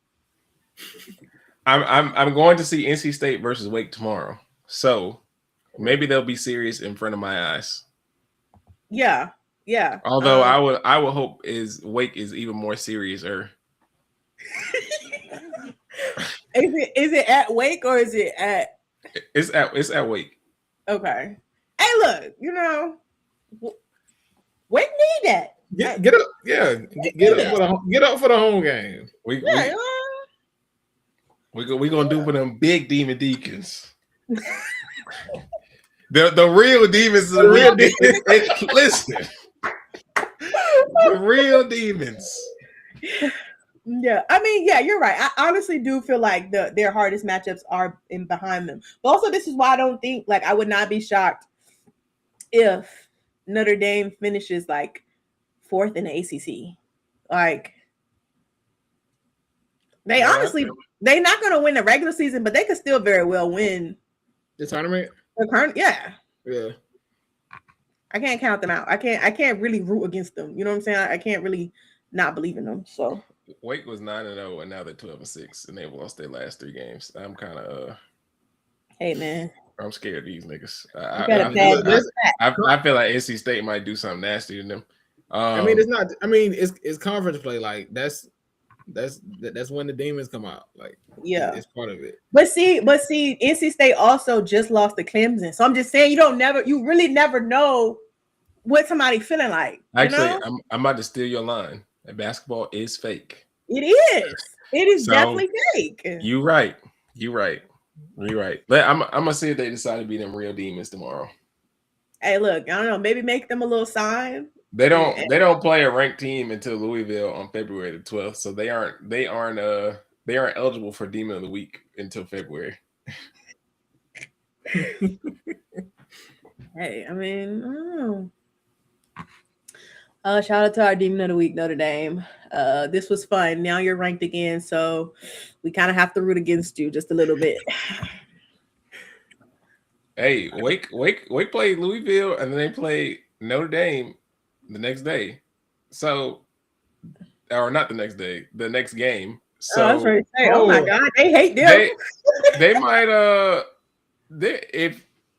I'm going to see NC State versus Wake tomorrow. So maybe they'll be serious in front of my eyes. Yeah. Although I would hope Wake is even more serious. Or is it at Wake or is it at? It's at Wake. Okay. Hey, look, you know, Wake need that. Get up, yeah. Get up for the home game. We gonna do for them big demon deacons. the real demons. The real demons. Listen, the real demons. Yeah, I mean, yeah, you're right. I honestly do feel like their hardest matchups are in behind them. But also, this is why I don't think like I would not be shocked if Notre Dame finishes like 4th in the ACC. Like they're not going to win the regular season, but they could still very well win the tournament. Yeah. I can't count them out. I can't really root against them. You know what I'm saying? I can't really not believe in them. So Wake was 9-0 and now they're 12-6 and they've lost their last 3 games. I'm kind of hey man, I'm scared of these niggas. I feel like NC State might do something nasty to them. I mean, it's not. I mean, it's conference play. Like that's when the demons come out. Like it's part of it. But see, NC State also just lost to Clemson. So I'm just saying, you really never know what somebody feeling like. Actually, I'm about to steal your line. Basketball is fake. It is. It is definitely fake. You're right. But I'm gonna see if they decide to be them real demons tomorrow. Hey, look, I don't know. Maybe make them a little sign. They don't play a ranked team until Louisville on February the 12th, so they aren't eligible for Demon of the Week until February. Hey, I mean, I don't know. Shout out to our Demon of the Week, Notre Dame. This was fun. Now you're ranked again, so we kind of have to root against you just a little bit. Hey, Wake played Louisville, and then they played Notre Dame the next day. So, or not the next day, the next game. So, I was ready to say, oh my God, they hate them. They might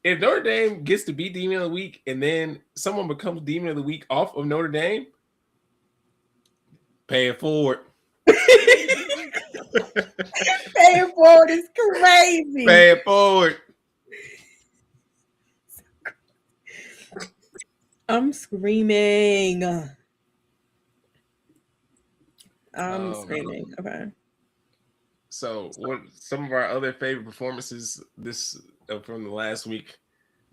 if Notre Dame gets to be Demon of the Week and then someone becomes Demon of the Week off of Notre Dame, pay it forward. Pay it forward is crazy. Pay it forward. I'm screaming. Screaming. Okay. So, what some of our other favorite performances from the last week?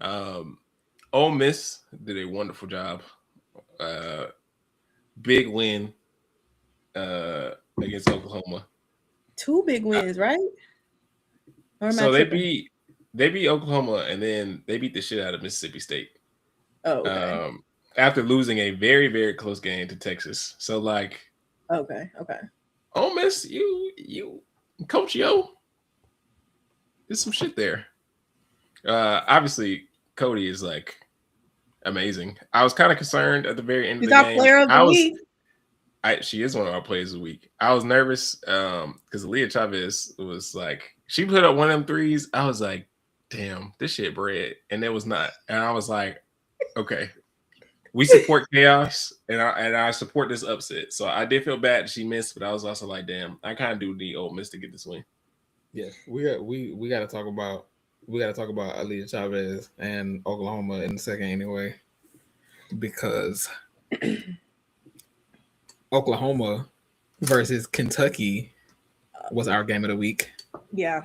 Ole Miss did a wonderful job. Big win against Oklahoma. 2 big wins, right? Or am I So tripping? they beat Oklahoma, and then they beat the shit out of Mississippi State. Oh, okay. After losing a very, very close game to Texas. So like, Okay. Ole Miss, you Coach Yo, there's some shit there. Obviously Cody is like amazing. I was kind of concerned at the very end of She's the our game. player of the week. She is one of our players of the week. I was nervous because Leah Chavez was like, she put up one of them threes. I was like, damn, this shit bread. And it was not. And I was like, okay, we support chaos and I support this upset. So I did feel bad that she missed, but I was also like, damn, I kind of do need Ole Miss to get this win. Yeah, we got to talk about Aaliyah Chavez and Oklahoma in a second anyway, because Oklahoma versus Kentucky was our game of the week. Yeah.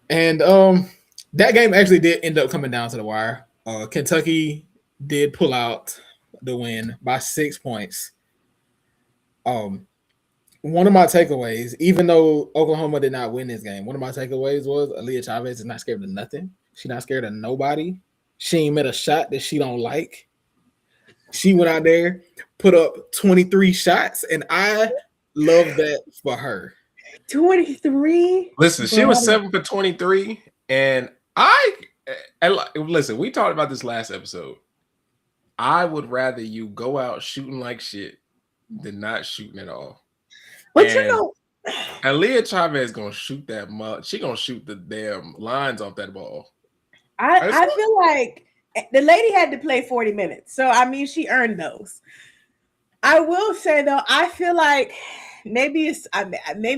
And that game actually did end up coming down to the wire. Kentucky did pull out the win by 6 points. One of my takeaways, even though Oklahoma did not win this game, one of my takeaways was Aaliyah Chavez is not scared of nothing. She's not scared of nobody. She ain't met a shot that she don't like. She went out there, put up 23 shots, and I love that for her. 23. Listen, she was 7 for 23, and listen, we talked about this last episode. I would rather you go out shooting like shit than not shooting at all. But and you know, Aaliyah Chavez gonna shoot that mud. She gonna shoot the damn lines off that ball. I feel like the lady had to play 40 minutes. So I mean she earned those. I will say though, I feel like maybe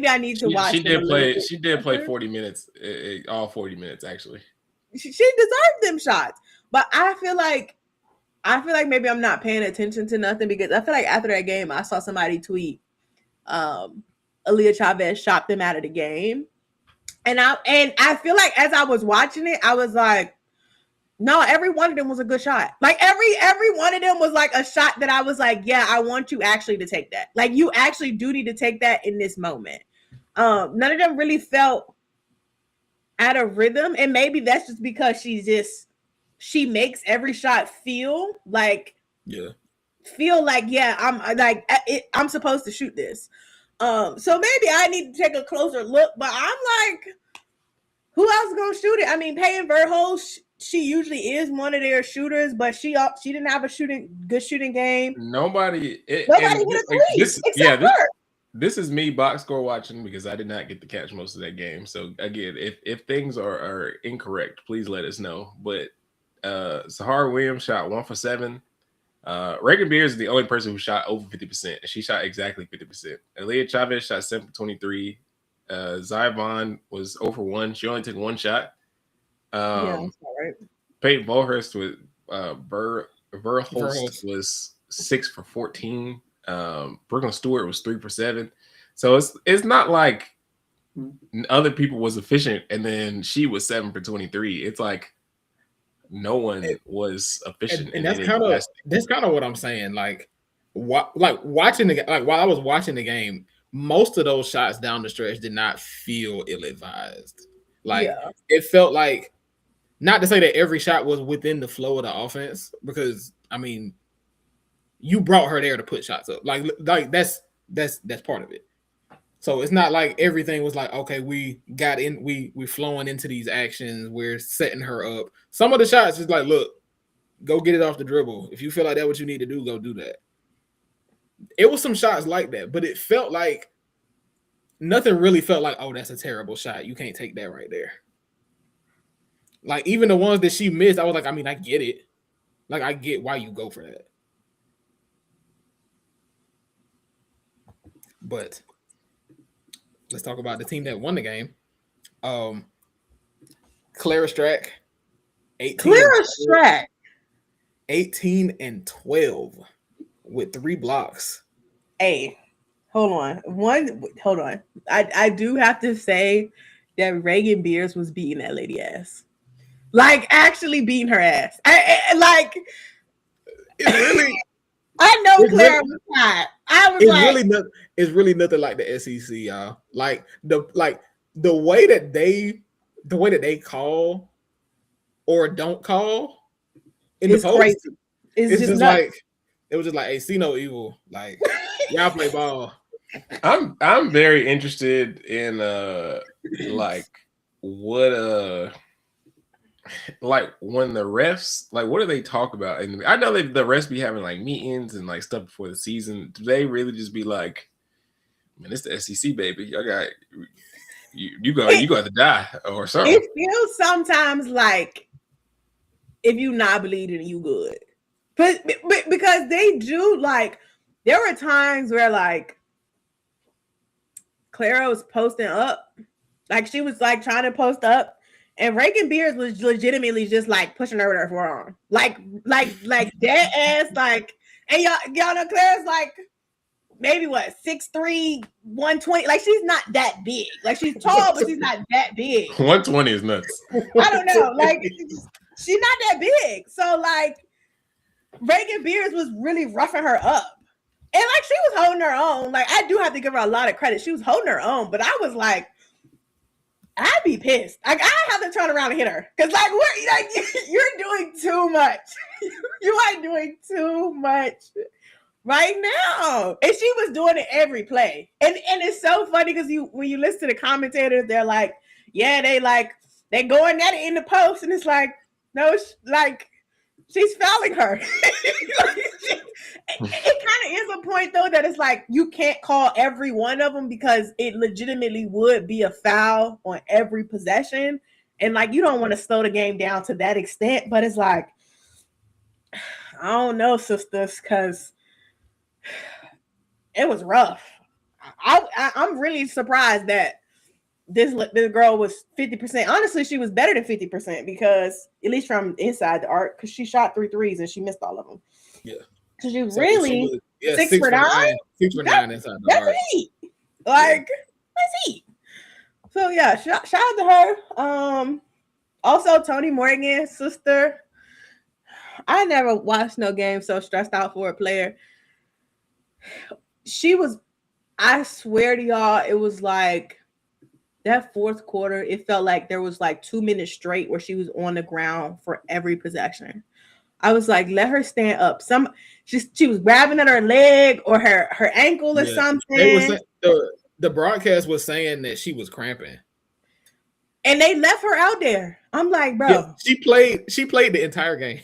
I need to watch. She did play 40 minutes, all 40 minutes actually. She deserved them shots. But I feel like maybe I'm not paying attention to nothing, because I feel like after that game I saw somebody tweet Aaliyah Chavez shot them out of the game. And I feel like as I was watching it, I was like, no, every one of them was a good shot. Like every one of them was like a shot that I was like, yeah, I want you actually to take that. Like you actually do need to take that in this moment. None of them really felt out of rhythm. And maybe that's just because she makes every shot feel like, I'm supposed to shoot this. So maybe I need to take a closer look, but I'm like, who else is gonna shoot it? I mean, Peyton Verhulst, she usually is one of their shooters, but she didn't have a good shooting game. Nobody hit a three except her. This is me box score watching, because I did not get to catch most of that game. So again, if things are incorrect, please let us know. But Sahara Williams shot 1 for 7. Reagan Beers is the only person who shot over 50%. She shot exactly 50%. Aaliyah Chavez shot 7 for 23. Zyvon was 0 for 1. She only took one shot. That's all right. Peyton Volhurst with Verhulst was 6 for 14. Brooklyn Stewart was 3 for 7. So it's not like other people was efficient and then she was 7 for 23. It's like no one was efficient, and that's kind of what I'm saying. Like watching while I was watching the game, most of those shots down the stretch did not feel ill-advised. It felt like, not to say that every shot was within the flow of the offense, because I mean, you brought her there to put shots up. Like that's part of it. So it's not like everything was like, okay, we got in, we flowing into these actions, we're setting her up. Some of the shots is like, look, go get it off the dribble. If you feel like that's what you need to do, go do that. It was some shots like that, but it felt like nothing really felt like, oh, that's a terrible shot. You can't take that right there. Like even the ones that she missed, I was like, I mean, I get it. Like I get why you go for that. But let's talk about the team that won the game. Clara Strack. 18 and 12 with 3 blocks. Hey, hold on. I do have to say that Reagan Beers was beating that lady ass. Like actually beating her ass. I know Clara was hot. I was it's really nothing like the SEC, y'all. Like the way that they call or don't call in It's the post, crazy. It's just nuts. like it was just like, hey, see no evil. Like y'all play ball. I'm very interested in like what like when the refs, like what do they talk about? And I know the refs be having like meetings and like stuff before the season. Do they really just be like, man, it's the SEC, baby. Y'all got you got to die or something. It feels sometimes like if you not bleeding, you good. But because they do, like, there were times where like Clara was posting up, like she was like trying to post up, and Reagan Beers was legitimately just like pushing her with her forearm, like dead ass, like. And y'all know Clara's like maybe what 6'3", 120. Like she's not that big. Like she's tall, but she's not that big. 120 is nuts. I don't know. Like she's not that big. So like Reagan Beers was really roughing her up. And like she was holding her own. Like I do have to give her a lot of credit. She was holding her own, but I was like, I'd be pissed. Like I have to turn around and hit her. Cause like you're doing too much. You are doing too much right now. And she was doing it every play. And it's so funny because when you listen to the commentators, they're like, yeah, they going at it in the post, and it's like, no, like she's fouling her. It kind of is a point though that it's like you can't call every one of them because it legitimately would be a foul on every possession, and like you don't want to slow the game down to that extent. But it's like, I don't know, sisters, because it was rough. I'm really surprised that this girl was 50%. Honestly, she was better than 50% because at least from inside the arc, because she shot 3 threes and she missed all of them. Yeah. Because she was really 6 for 9. 6 for 9 inside the arc. That's heat. Like, that's heat. So yeah, shout out to her. Also Toni Morgan, sister. I never watched no game so stressed out for a player. She was, I swear to y'all, it was like that fourth quarter, it felt like there was like 2 minutes straight where she was on the ground for every possession. I was like, let her stand up. She was grabbing at her leg or her ankle or something. The broadcast was saying that she was cramping. And they left her out there. I'm like, bro. Yeah, she played the entire game.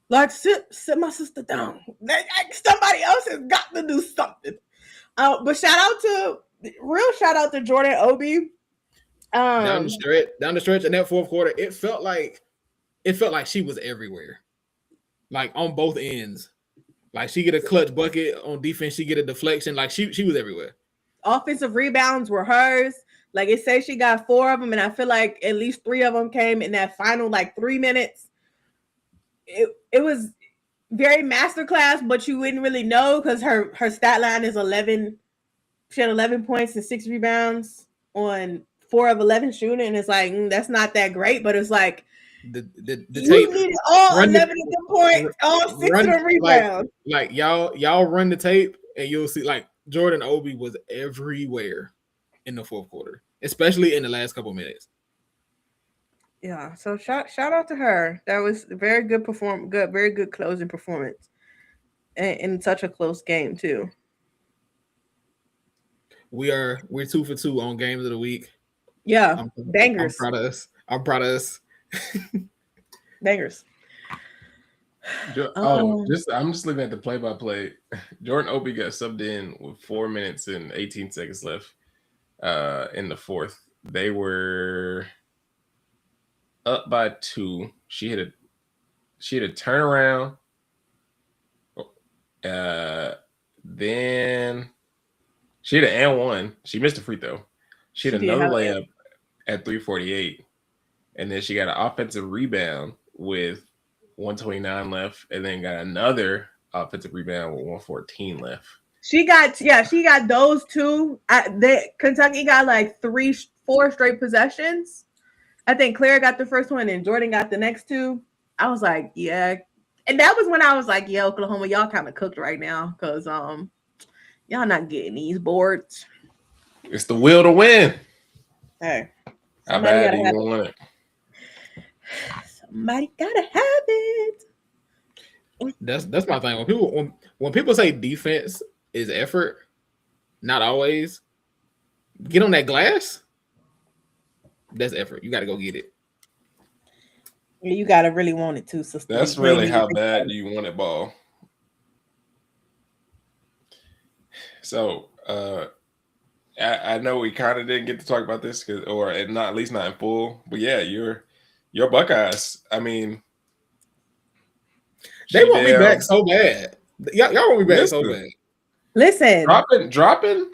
Like, sit my sister down. Somebody else has got to do something. But shout out to Jordan Obi. Down the stretch in that fourth quarter, it felt like she was everywhere. Like on both ends. Like she get a clutch bucket on defense, she get a deflection. Like she was everywhere. Offensive rebounds were hers. Like it says she got 4 of them, and I feel like at least 3 of them came in that final like 3 minutes. It was very masterclass, but you wouldn't really know because her stat line is 11. She had 11 points and 6 rebounds on 4 of 11 shooting, and it's like that's not that great, but it's like the you tape, needed all 11 of the points, all 6 of the rebounds. Like y'all run the tape and you'll see like Jordan Obi was everywhere in the fourth quarter, especially in the last couple minutes. Yeah, so shout out to her. That was a very good very good closing performance, and in such a close game too. We're 2 for 2 on games of the week. Yeah, bangers. I'm proud of us. Bangers. I'm just looking at the play-by-play. Jordan Obi got subbed in with 4 minutes and 18 seconds left in the fourth. They were up by 2. She had a turnaround. Then she had an and 1. She missed a free throw. She had another layup at 3:48, and then she got an offensive rebound with 1:29 left, and then got another offensive rebound with 1:14 left. She got those 2. Kentucky got like 4 straight possessions. I think Claire got the first one and Jordan got the next 2. I was like, yeah. And that was when I was like, yeah, Oklahoma, y'all kind of cooked right now because y'all not getting these boards. It's the will to win. Hey, How somebody bad gotta do you have want it? Somebody gotta have it. That's my thing. When people say defense is effort, not always. Get on that glass. That's effort. You got to go get it. You gotta really want it too, sister. That's You really really need how to bad you want it, ball. So I know we kind of didn't get to talk about this, or not, at least not in full. But yeah, your Buckeyes. I mean, They want me back so bad. Y'all want me back so bad. Listen, dropping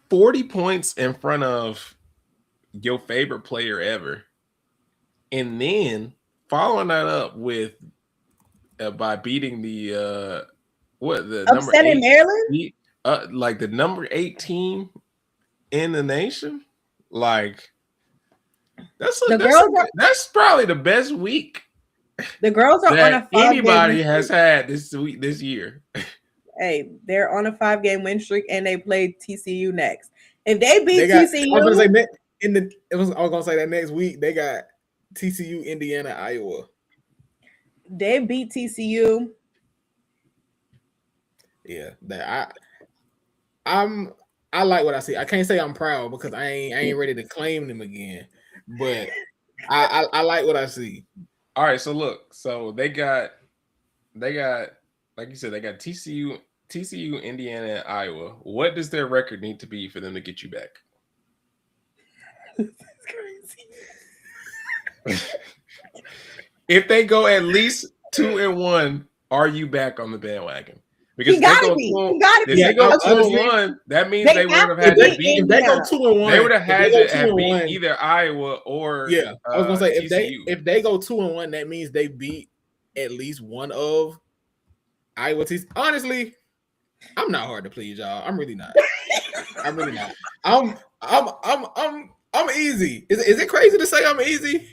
40 points in front of your favorite player ever, and then following that up with by beating the number 8 Maryland, like the number 8 team in the nation. Like that's probably the best week the girls are on a 5-game anybody has had this year. Hey, they're on a 5-game win streak, and they play TCU next. If they beat TCU, I was gonna say that next week they got TCU, Indiana, Iowa. They beat TCU. Yeah, I like what I see. I can't say I'm proud because I ain't ready to claim them again, but I like what I see. All right, so look, so they got like you said, they got TCU, Indiana, and Iowa. What does their record need to be for them to get you back? That's crazy. If they go at least 2-1, are you back on the bandwagon? Because if they go 2-1, that means they would have had to beat. If they go 2-1, they would have had to beat either Iowa or I was gonna say TCU. if they go 2-1, that means they beat at least one of Iowa. Honestly, I'm not hard to please, y'all. I'm really not. I'm really not. I'm easy. Is it crazy to say I'm easy?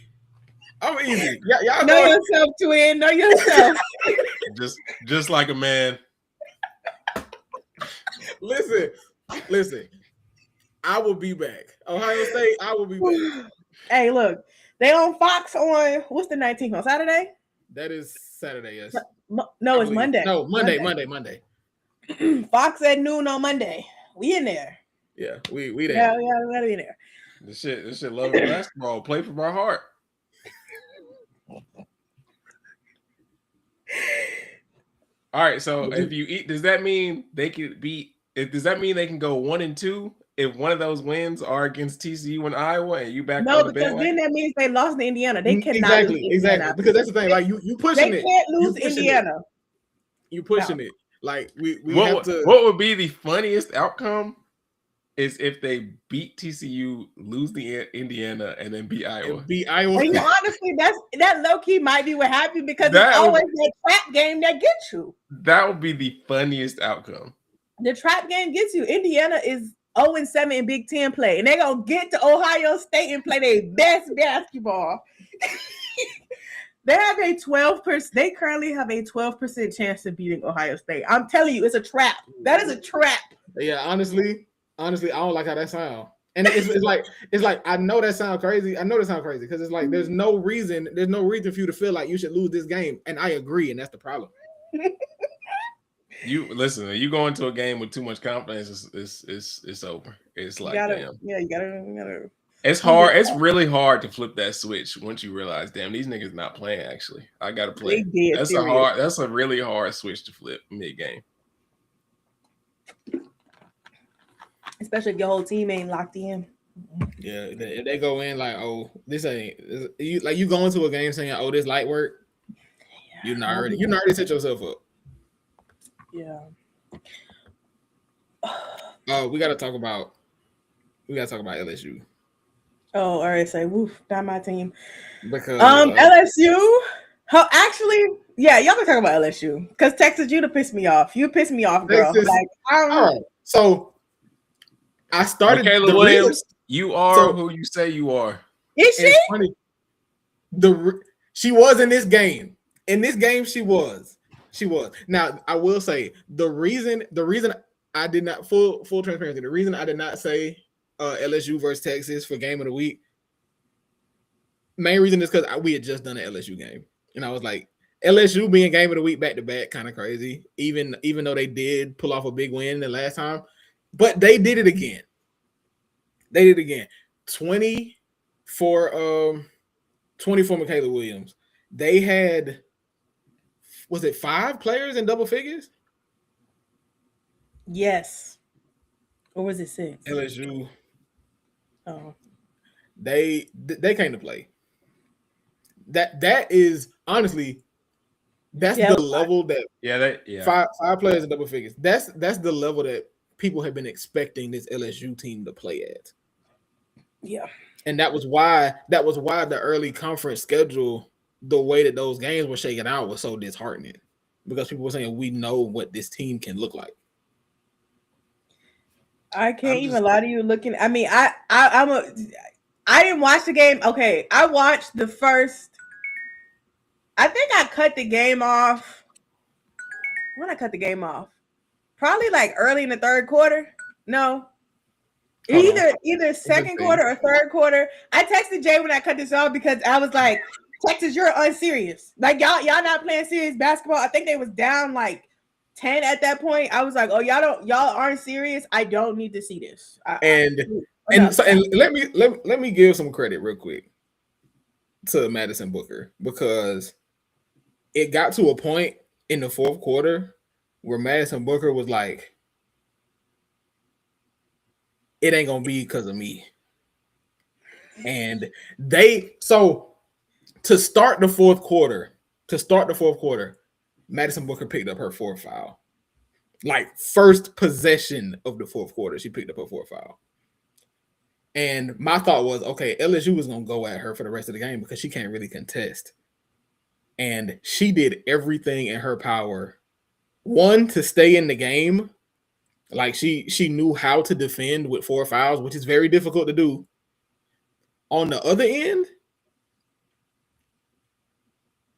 I'm easy. Y'all know yourself, twin. Know yourself. just like a man. Listen. I will be back. Ohio State, I will be back. Hey, look, they on Fox on what's the 19th on Saturday? That is Saturday, yes. No, it's Monday. No, Monday. Fox at noon on Monday. We in there. Yeah, we there. Yeah, we gotta be in there. This shit love basketball. Play from our heart. All right, so if you eat, does that mean they could beat? Does that mean they can go 1-2 if one of those wins are against TCU and Iowa, and you back? No, because then that means they lost to Indiana. They cannot lose exactly. Because that's the thing. Like you pushing it. They can't lose Indiana. You pushing it. Like we have to. What would be the funniest outcome is if they beat TCU, lose the Indiana, and then beat Iowa. And honestly, that low key might be what happened because it's always that trap game that gets you. That would be the funniest outcome. The trap game gets you. Indiana is 0-7 in Big Ten play, and they're gonna get to Ohio State and play their best basketball. They have a 12%. They currently have a 12% chance of beating Ohio State. I'm telling you, it's a trap. That is a trap. Yeah, honestly, I don't like how that sounds. And it's like I know that sounds crazy. Because it's like there's no reason for you to feel like you should lose this game, and I agree, and that's the problem. You listen. You go into a game with too much confidence, it's over. It's like damn. Yeah, you gotta. It's hard. It's really hard to flip that switch once you realize, damn, these niggas not playing. Actually, I gotta play. That's a really hard switch to flip mid game. Especially if your whole team ain't locked in. Yeah, if they go in like, oh, this ain't you go into a game saying, oh, this light work. You already set yourself up. Yeah. We gotta talk about LSU. Oh, all right. Say, woof, not my team. Because LSU. Actually, yeah, y'all can talk about LSU because Texas, you pissed me off. You pissed me off, girl. Texas, all right. So I started. Michaela Williams, you are who you say you are. Is she? Funny, she was in this game. In this game, she was. Now, I will say the reason I did not full transparency. The reason I did not say LSU versus Texas for game of the week. Main reason is because we had just done an LSU game, and I was like, LSU being game of the week back to back, kind of crazy. Even though they did pull off a big win the last time, but they did it again. 20 for Michaela Williams. They had, was it 5 players in double figures? Yes. Or was it 6? LSU. Oh. They came to play. That is honestly, that's the level that five players in double figures. That's the level that people have been expecting this LSU team to play at. Yeah. And that was why the early conference schedule, the way that those games were shaken out, was so disheartening, because people were saying we know what this team can look like. I can't even lie to you. Looking, I mean, I didn't watch the game. Okay, I watched the first. I think I cut the game off. When I cut the game off, probably like early in the third quarter. No, either second quarter or third quarter. I texted Jay when I cut this off because I was like, Texas, you're unserious. Like y'all not playing serious basketball. I think they was down like 10 at that point. I was like, oh, y'all aren't serious. I don't need to see this. And let me give some credit real quick to Madison Booker, because it got to a point in the fourth quarter where Madison Booker was like, it ain't gonna be because of me. And to start the fourth quarter, Madison Booker picked up her 4th foul. Like, first possession of the fourth quarter, she picked up her 4th foul. And my thought was, okay, LSU was going to go at her for the rest of the game because she can't really contest. And she did everything in her power, one, to stay in the game. Like, she knew how to defend with 4 fouls, which is very difficult to do. On the other end,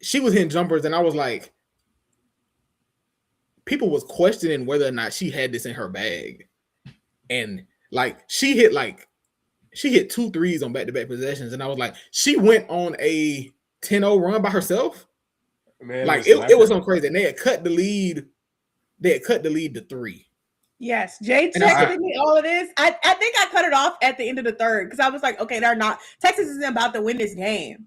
she was hitting jumpers, and I was like, people was questioning whether or not she had this in her bag. And like, she hit 2 threes on back-to-back possessions, and I was like, she went on a 10-0 run by herself. Man, like, it was so crazy. And they had cut the lead to 3. Yes, Jay texted me all of this. I think I cut it off at the end of the third because I was like, okay, Texas isn't about to win this game.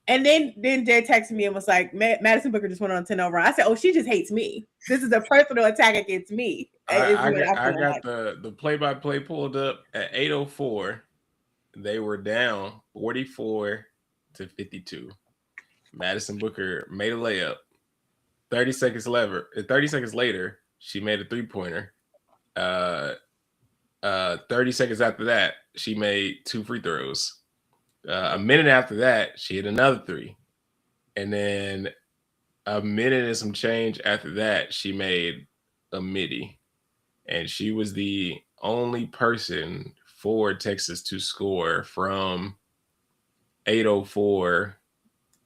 And then Jay texted me and was like, Madison Booker just went on a 10-0 run. I said, oh, she just hates me. This is a personal attack against me. I got the play-by-play pulled up at 8:04. They were down 44-52. Madison Booker made a layup. 30 seconds later, she made a 3-pointer. 30 seconds after that, she made 2 free throws. A minute after that, she hit another 3. And then a minute and some change after that, she made a midi. And she was the only person for Texas to score from 8:04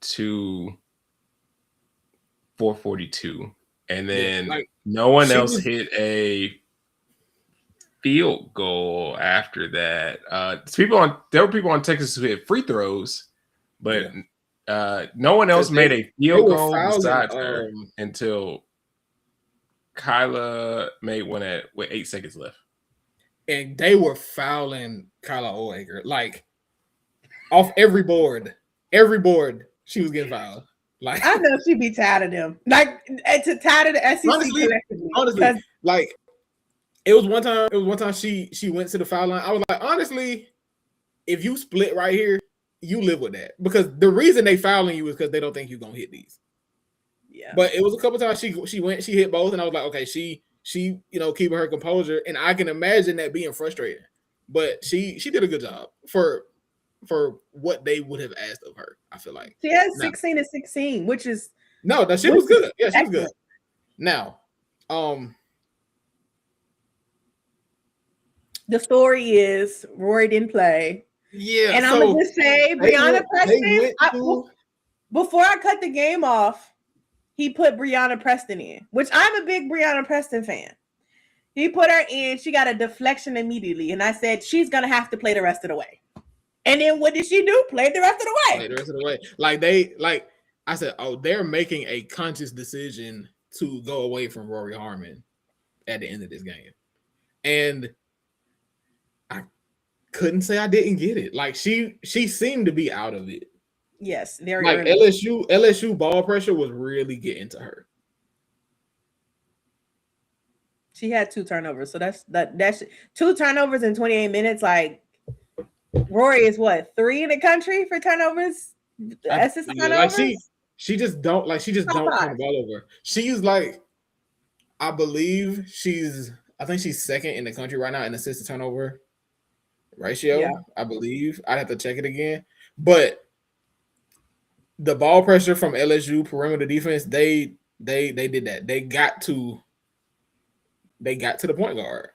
to 4:42. And then no one else hit a field goal after that. There were people on Texas who hit free throws, but no one else made a field goal besides her until Kyla made one with 8 seconds left. And they were fouling Kyla Oaker, like, off every board. Every board, she was getting fouled. Like, I know she'd be tired of them. Like, tired of the SEC collectively. Honestly, like, it was one time she went to the foul line. I was like, honestly, if you split right here, you live with that. Because the reason they fouling you is because they don't think you're gonna hit these. Yeah. But it was a couple times she hit both, and I was like, okay, she keeping her composure, and I can imagine that being frustrating. But she did a good job for what they would have asked of her. I feel like she has 16-16, which is she was good. Yeah, she was good. Now, the story is Rory didn't play. Yeah, and I'm gonna just say Brianna Preston. Before I cut the game off, he put Brianna Preston in, which I'm a big Brianna Preston fan. He put her in. She got a deflection immediately. And I said, she's going to have to play the rest of the way. And then what did she do? Played the rest of the way. Played the rest of the way. I said, oh, they're making a conscious decision to go away from Rory Harmon at the end of this game. And I couldn't say I didn't get it. Like, she seemed to be out of it. Yes. Very like early. LSU ball pressure was really getting to her. She had 2 turnovers. So that's 2 turnovers in 28 minutes. Like, Rory is what, 3 in the country for turnovers? Assist turnovers? Like she just don't turn the ball over. She's like, I think she's 2nd in the country right now in assist to turnover ratio. Yeah. I believe. I'd have to check it again. But the ball pressure from LSU perimeter defense, they did that. They got to the point guard,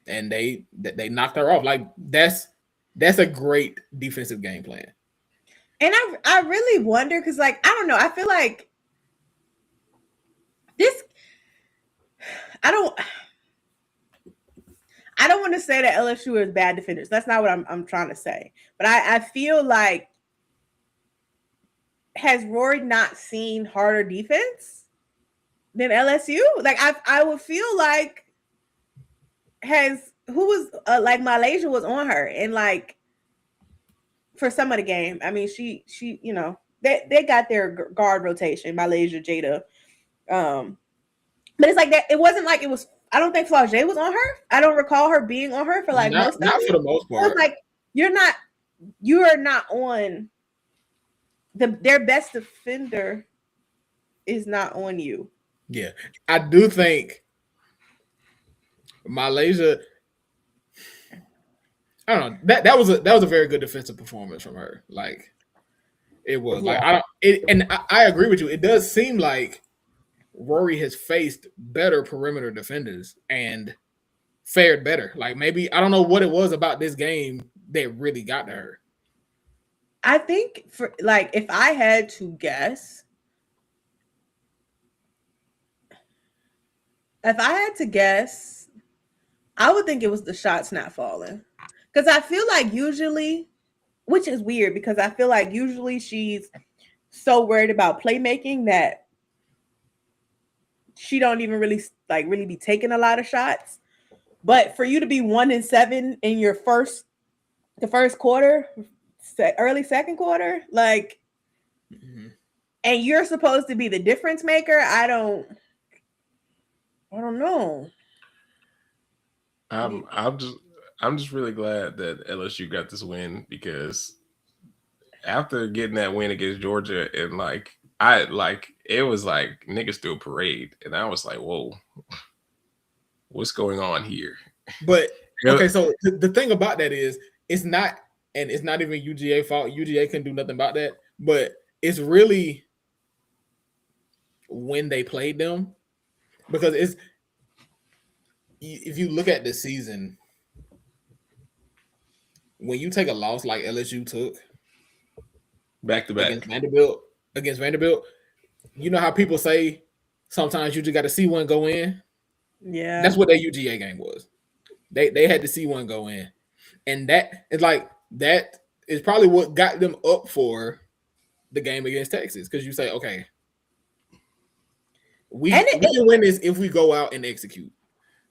and they knocked her off. Like, that's a great defensive game plan. And I really wonder, because, like, I don't know. I feel like this. I don't want to say that LSU is bad defenders. That's not what I'm trying to say. But I feel like, has Rory not seen harder defense than LSU? Like, I would feel like like Malaysia was on her, and like for some of the game. I mean, she you know, they got their guard rotation, Malaysia, Jada. But it's like that. It wasn't like it was. I don't think Flau'jae was on her. I don't recall her being on her for like not for the most part. It was like you are not on. Their best defender is not on you. Yeah, I do think Malaysia. I don't know. That was a very good defensive performance from her. Like, it was. Yeah. Like, I agree with you. It does seem like Rory has faced better perimeter defenders and fared better. Like, maybe I don't know what it was about this game that really got to her. I think if I had to guess, I would think it was the shots not falling. Because I feel like usually, which is weird, because I feel like usually she's so worried about playmaking that she don't even really be taking a lot of shots. But for you to be 1-7 in your the first quarter, early second quarter, like, and you're supposed to be the difference maker, I don't know. I'm just really glad that LSU got this win, because after getting that win against Georgia, and it was like niggas threw a parade, and I was like, whoa, what's going on here? But okay, so the thing about that is it's not even UGA fault. UGA couldn't do nothing about that, but it's really when they played them, because if you look at the season, when you take a loss like LSU took back to back against Vanderbilt, you know how people say sometimes you just got to see one go in? Yeah. That's what that UGA game was. They had to see one go in. And that is probably what got them up for the game against Texas. Because you say, okay, we can win this if we go out and execute.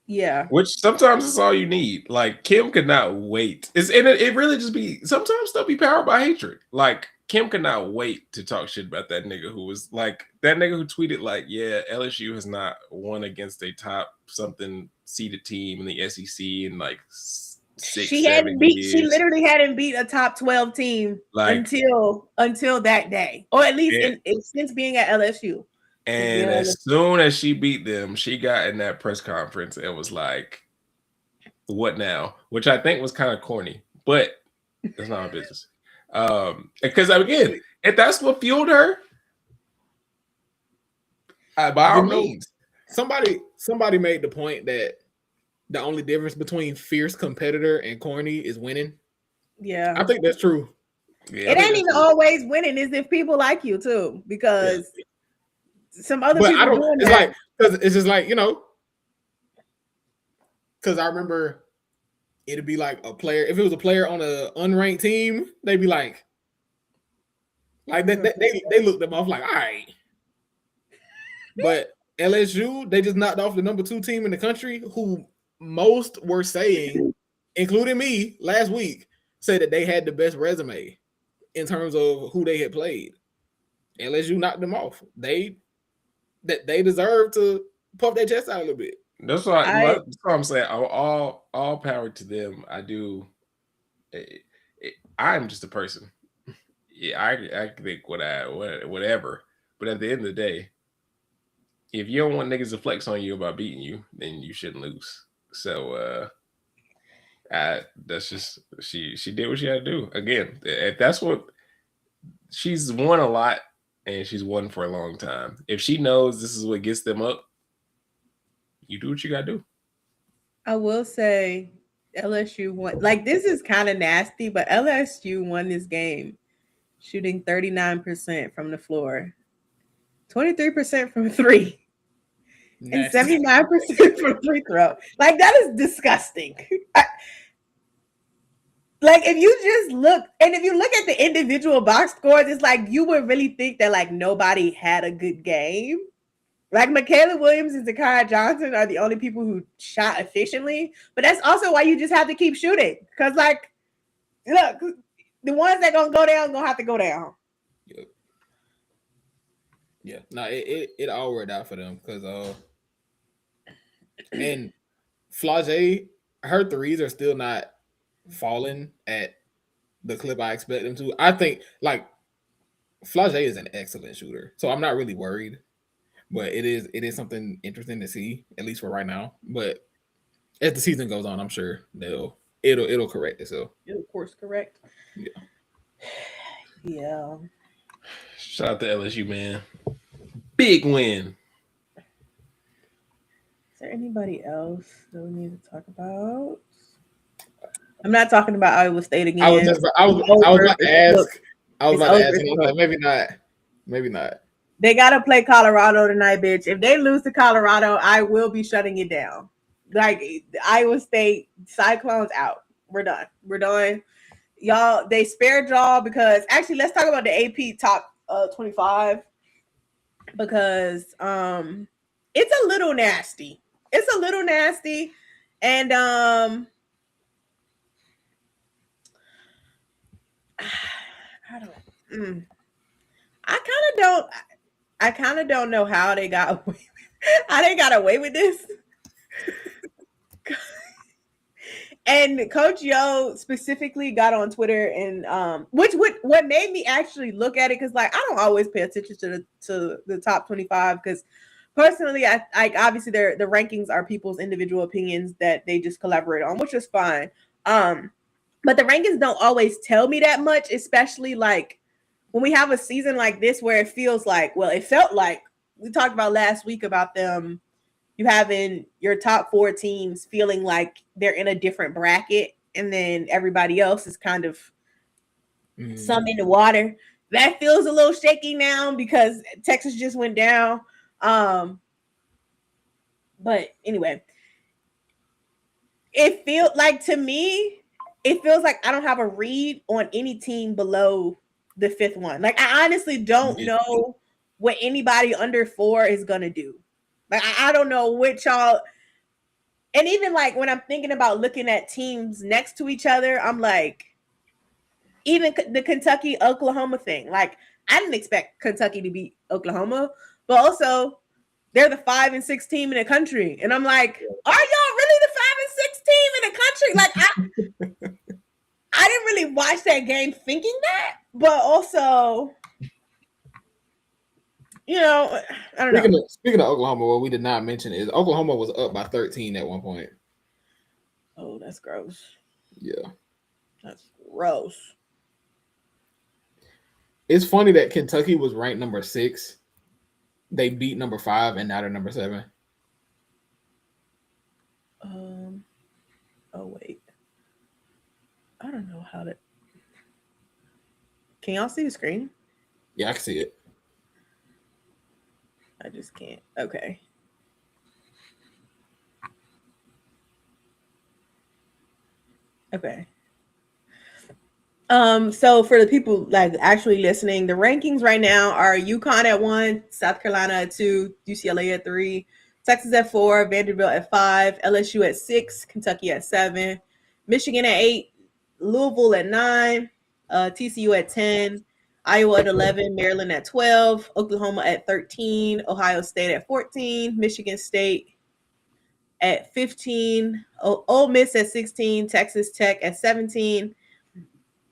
Yeah. Which sometimes is all you need. Like, Kim could not wait. It really just be, sometimes they'll be powered by hatred. Like, Kim could not wait to talk shit about that nigga who was like, that nigga who tweeted like, yeah, LSU has not won against a top something seeded team in the SEC in like 6-7 years. She literally hadn't beat a top 12 team until that day, or at least since being at LSU. And as soon as she beat them, she got in that press conference and was like, what now? Which I think was kind of corny, but that's not our business. Because again, if that's what fueled her, by all means. Somebody made the point that the only difference between fierce competitor and corny is winning. Yeah. I think that's true. Yeah, it ain't even always winning, is if people like you too, because some other people doing it's that. like, because it's just like, you know, because I remember it'd be like a player. If it was a player on an unranked team, they'd be like they looked them off like, all right. But LSU, they just knocked off the number 2 team in the country, who most were saying, including me last week, said that they had the best resume in terms of who they had played. LSU knocked them off. They deserve to puff their chest out a little bit. That's what I'm saying. All power to them. I do. I'm just a person. Yeah, I think whatever. But at the end of the day, if you don't want niggas to flex on you about beating you, then you shouldn't lose. So that's just she did what she had to do. Again, if that's what she's won a lot and she's won for a long time. If she knows this is what gets them up, you do what you gotta do. I will say LSU won. Like, this is kind of nasty, but LSU won this game shooting 39% from the floor, 23% from 3, and 79% from free throw. Like, that is disgusting. Like, if you just look, and if you look at the individual box scores, it's like you would really think that like nobody had a good game. Like, Michaela Williams and Zakiya Johnson are the only people who shot efficiently, but that's also why you just have to keep shooting. Because, like, look, the ones that gonna go down gonna have to go down. Yeah, no, it all worked out for them because and Flage, her threes are still not falling at the clip I expect them to. I think like Flage is an excellent shooter, so I'm not really worried. But it is something interesting to see, at least for right now. But as the season goes on, I'm sure it'll correct itself. It'll course correct. Yeah. Yeah. Shout out to LSU, man. Big win. Is there anybody else that we need to talk about? I'm not talking about Iowa State again. I was about to ask. Like, maybe not. They gotta play Colorado tonight, bitch. If they lose to Colorado, I will be shutting it down. Like, Iowa State Cyclones out. We're done. Y'all, they spared y'all because actually, let's talk about the AP top 25 because it's a little nasty. And I kind of don't know how they got away with this. And Coach Yo specifically got on Twitter and what made me actually look at it, because like I don't always pay attention to the top 25 because personally I obviously the rankings are people's individual opinions that they just collaborate on, which is fine. But the rankings don't always tell me that much, especially like when we have a season like this where it feels like, well, it felt like we talked about last week about them, you having your top 4 teams feeling like they're in a different bracket and then everybody else is kind of some in the water. That feels a little shaky now because Texas just went down. But anyway, it feels like, to me, it feels like I don't have a read on any team below the 5th one. Like, I honestly don't know what anybody under 4 is going to do. Like, I don't know what y'all, and even like when I'm thinking about looking at teams next to each other, I'm like, even the Kentucky-Oklahoma thing. Like, I didn't expect Kentucky to beat Oklahoma, but also they're the 5 and 6 team in the country. And I'm like, are y'all really the 5 and 6 team in the country? Like, I didn't really watch that game thinking that, but also, you know, I don't know. Speaking of Oklahoma, what we did not mention is Oklahoma was up by 13 at one point. Oh, that's gross. Yeah. That's gross. It's funny that Kentucky was ranked number 6. They beat number 5, and now they're number 7. Oh, wait. I don't know how to. Can y'all see the screen? Yeah, I can see it. I just can't. Okay. Okay. So for the people like actually listening, the rankings right now are UConn at 1, South Carolina at 2, UCLA at 3, Texas at 4, Vanderbilt at 5, LSU at 6, Kentucky at 7, Michigan at 8, Louisville at 9, TCU at 10, Iowa at 11, Maryland at 12, Oklahoma at 13, Ohio State at 14, Michigan State at 15, Ole Miss at 16, Texas Tech at 17,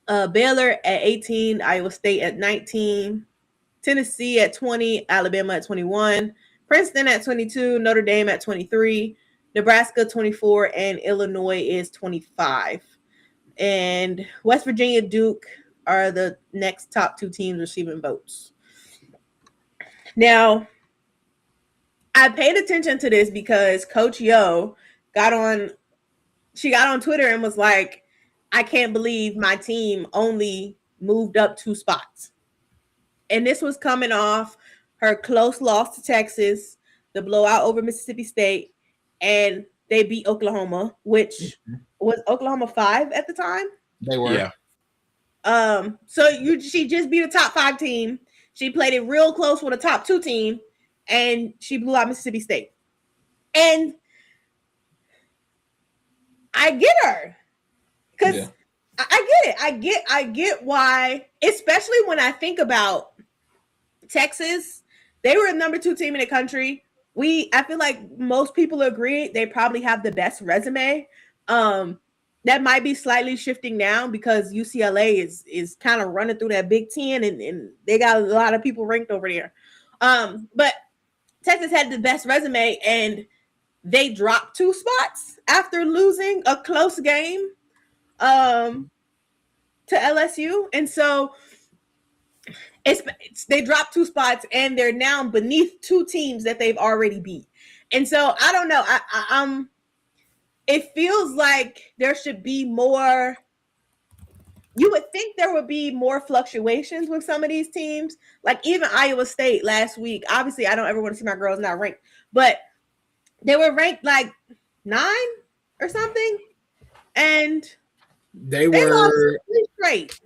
Baylor at 18, Iowa State at 19, Tennessee at 20, Alabama at 21, Princeton at 22, Notre Dame at 23, Nebraska 24, and Illinois is 25. And West Virginia, Duke are the next top 2 teams receiving votes. Now, I paid attention to this because Coach Yo got on Twitter and was like, I can't believe my team only moved up 2 spots. And this was coming off her close loss to Texas, the blowout over Mississippi State, and they beat Oklahoma, which was Oklahoma 5 at the time. They were. Yeah. She just beat a top 5 team. She played it real close with a top 2 team, and she blew out Mississippi State. And I get her. Because Yeah. I get it. I get why, especially when I think about Texas. They were a number 2 team in the country. I feel like most people agree they probably have the best resume. That might be slightly shifting now because UCLA is kind of running through that Big Ten and they got a lot of people ranked over there. But Texas had the best resume and they dropped 2 spots after losing a close game to LSU. And so they dropped 2 spots and they're now beneath 2 teams that they've already beat. And so I don't know. It feels like there should be more. You would think there would be more fluctuations with some of these teams. Like even Iowa State last week. Obviously, I don't ever want to see my girls not ranked, but they were ranked like 9 or something, and They lost were 3 straight.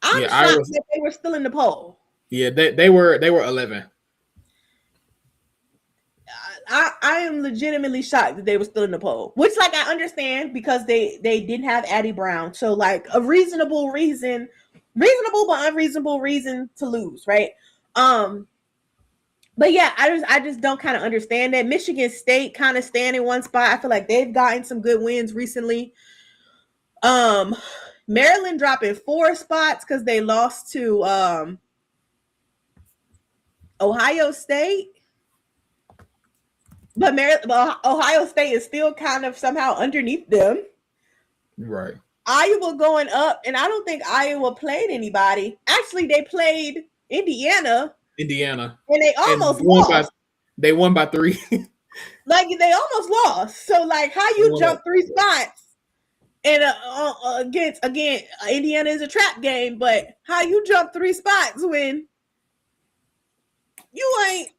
I'm shocked that they were still in the poll. Yeah, they were 11. I am legitimately shocked that they were still in the poll, which like I understand because they didn't have Addie Brown, so like a reasonable but unreasonable reason to lose, right? But yeah, I just don't kind of understand that. Michigan State kind of stand in one spot. I feel like they've gotten some good wins recently. Maryland dropping 4 spots because they lost to Ohio State. But Ohio State is still kind of somehow underneath them. Right. Iowa going up, and I don't think Iowa played anybody. Actually, they played Indiana. And they almost lost. They won by 3. Like they almost lost. So like, how you jump 3 spots? And again, Indiana is a trap game, but how you jump 3 spots when you ain't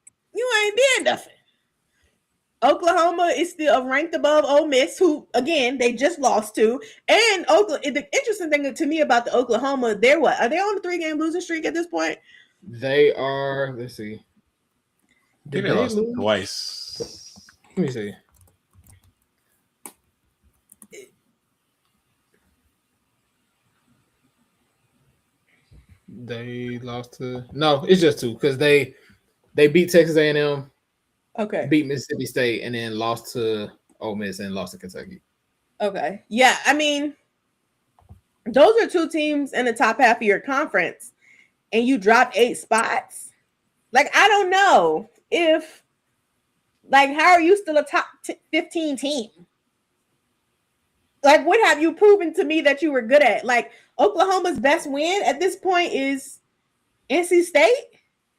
did nothing? Oklahoma is still ranked above Ole Miss, who again they just lost to. And the interesting thing to me about the Oklahoma, are they on a 3-game losing streak at this point? They are. Let's see. They lost twice. Let me see. They lost to it's just 2 because they beat Texas A&M, beat Mississippi State, and then lost to Ole Miss and lost to Kentucky. Okay, yeah, I mean, those are 2 teams in the top half of your conference, and you dropped 8 spots. Like I don't know if, like, how are you still a top 15 team? Like, what have you proven to me that you were good at? Like, Oklahoma's best win at this point is NC State,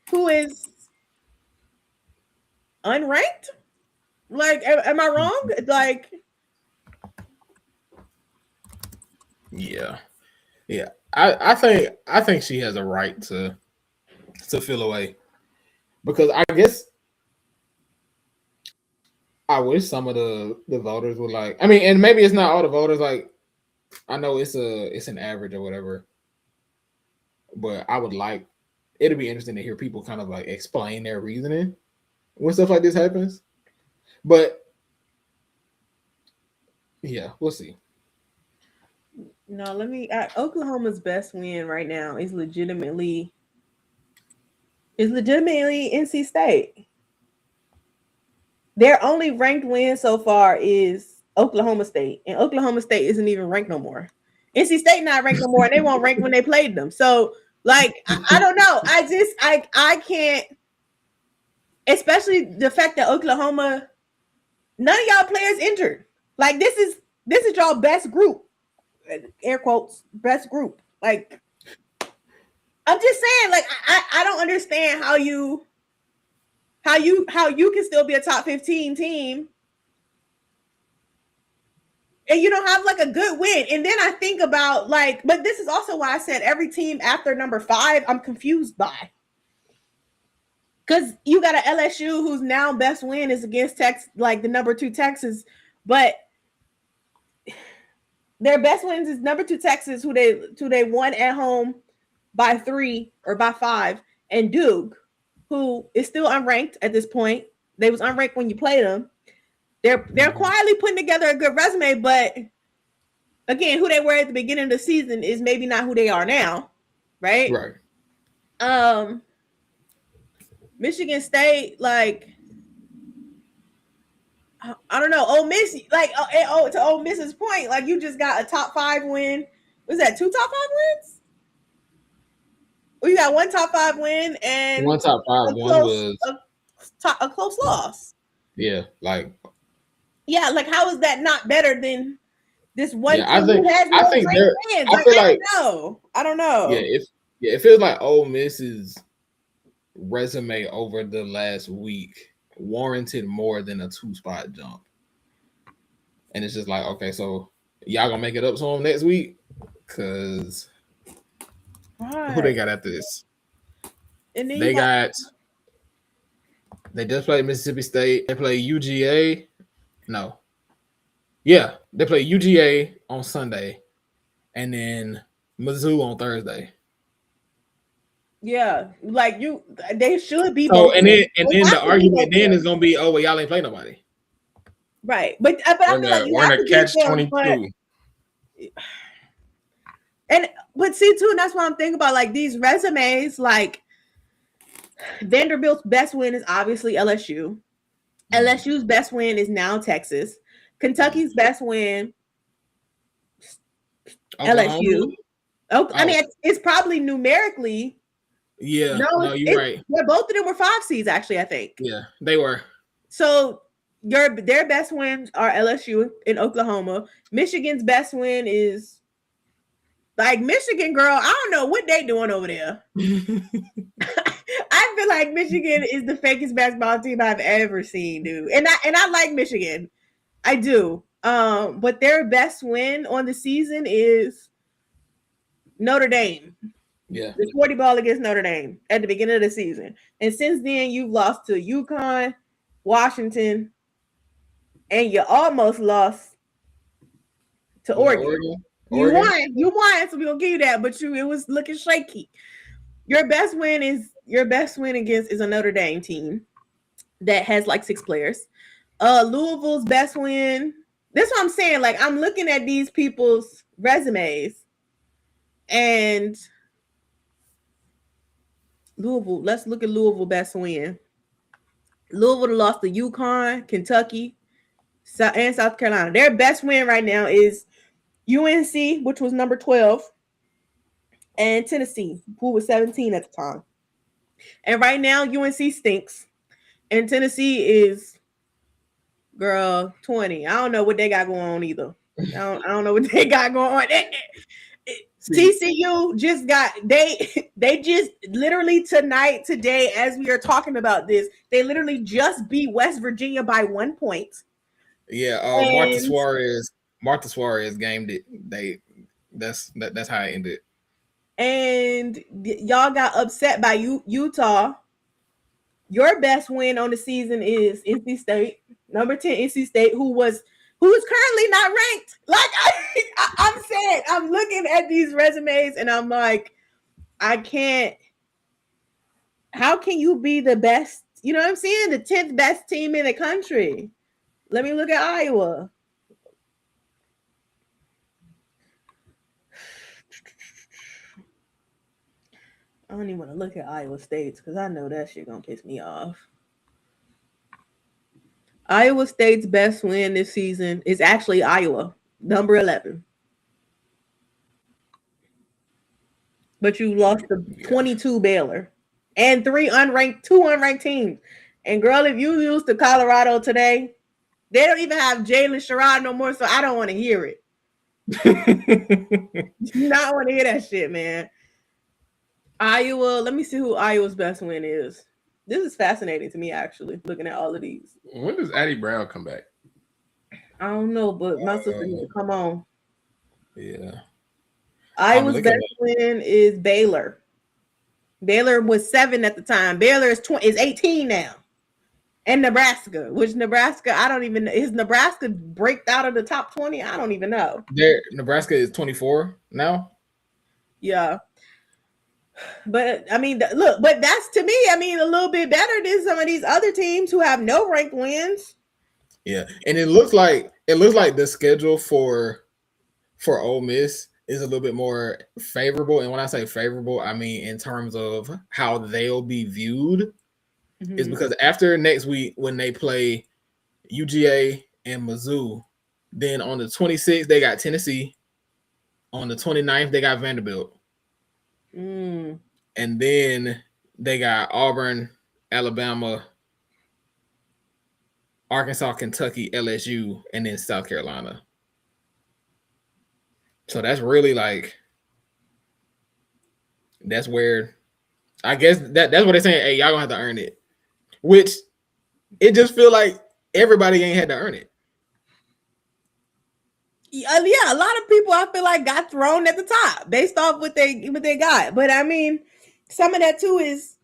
who is unranked. Like, am I wrong? Like, yeah. I think she has a right to feel away because I guess I wish some of the voters were like. I mean, and maybe it's not all the voters like. I know it's an average or whatever, but I would like it'll be interesting to hear people kind of like explain their reasoning when stuff like this happens. But yeah, we'll see. No, Oklahoma's best win right now is legitimately NC State. Their only ranked win so far is Oklahoma State, and Oklahoma State isn't even ranked no more. NC State not ranked no more, and they won't rank when they played them. So, like, I don't know. I can't. Especially the fact that Oklahoma, none of y'all players injured. Like, this is y'all best group, air quotes, best group. Like, I'm just saying, like, I don't understand how you can still be a top 15 team and you don't have like a good win. And then I think about like, but this is also why I said every team after number 5, I'm confused by. Because you got an LSU whose now best win is against Texas, like the number 2 Texas, but their best wins is number 2 Texas, who they won at home by 3 or by 5, and Duke, who is still unranked at this point. They was unranked when you played them. They're quietly putting together a good resume, but again, who they were at the beginning of the season is maybe not who they are now, right? Right. Michigan State, like, I don't know. Ole Miss, like, to Ole Miss's point, like, you just got a top 5 win. Was that 2 top 5 wins? Well, you got 1 top 5 win and 1 top 5. One was a close loss. Yeah, like how is that not better than this one team I think, who has no great fans? I don't know. Yeah, it feels like Ole Miss's resume over the last week warranted more than a 2-spot jump. And it's just like, okay, so y'all gonna make it up to them next week? Because who they got after this? And then they just played Mississippi State. They play UGA. No. Yeah, they play UGA on Sunday, and then Mizzou on Thursday. Yeah, like they should be. So and then the argument then is gonna be, oh well, y'all ain't play nobody. Right, but I feel like we're in a catch-22. But see too, and that's what I'm thinking about. Like these resumes, like Vanderbilt's best win is obviously LSU. LSU's best win is now Texas. Kentucky's best win, LSU. Oh, I mean, it's probably numerically. Yeah, no, you're right. Yeah, both of them were 5 seeds, actually, I think. Yeah, they were. So their best wins are LSU in Oklahoma. Michigan's best win is like Michigan, girl. I don't know what they doing over there. I feel like Michigan is the fakest basketball team I've ever seen, dude. And I like Michigan. I do. But their best win on the season is Notre Dame. Yeah. The 40 ball against Notre Dame at the beginning of the season. And since then, you've lost to UConn, Washington, and you almost lost to Oregon. You won, so we're gonna give you that, but it was looking shaky. Your best win against is a Notre Dame team that has like 6 players. Louisville's best win. That's what I'm saying. Like, I'm looking at these people's resumes, and Louisville. Let's look at Louisville best win. Louisville lost to UConn, Kentucky, and South Carolina. Their best win right now is UNC, which was number 12, and Tennessee, who was 17 at the time. And right now, UNC stinks, and Tennessee is, girl, 20. I don't know what they got going on either. I don't know what they got going on. TCU just they just literally today, as we are talking about this, they literally just beat West Virginia by 1 point. Yeah, Martha Suarez gamed it. That's how it ended. And y'all got upset by Utah. Your best win on the season is NC State, number 10 NC State, who was who's currently not ranked. Like I'm saying, I'm looking at these resumes and I'm like, I can't. How can you be the best? You know what I'm saying? The 10th best team in the country. Let me look at Iowa. I don't even want to look at Iowa State's because I know that shit gonna piss me off. Iowa State's best win this season is actually Iowa, number 11. But you lost to 22 Baylor and two unranked teams. And girl, if you lose to Colorado today, they don't even have Jalen Sherrod no more, so I don't want to hear it. Not want to hear that shit, man. Iowa, let me see who Iowa's best win is. This is fascinating to me, actually, looking at all of these. When does Addie Brown come back? I don't know, but my sister needs to come on. Yeah. Iowa's best win is Baylor. Baylor was 7 at the time. Baylor is 18 now. And Nebraska, which Nebraska, I don't even know. Is Nebraska breaked out of the top 20? I don't even know. Nebraska is 24 now? Yeah. But I mean, look, but that's to me, I mean, a little bit better than some of these other teams who have no ranked wins. Yeah. And it looks like the schedule for Ole Miss is a little bit more favorable. And when I say favorable, I mean in terms of how they'll be viewed. Mm-hmm. Is because after next week, when they play UGA and Mizzou, then on the 26th, they got Tennessee. On the 29th, they got Vanderbilt. And then they got Auburn, Alabama, Arkansas, Kentucky, LSU, and then South Carolina. So that's really that's where I guess that's what they're saying. Hey, y'all gonna have to earn it. Which it just feel like everybody ain't had to earn it. Yeah, a lot of people I feel like got thrown at the top based off what they got. But I mean, some of that too is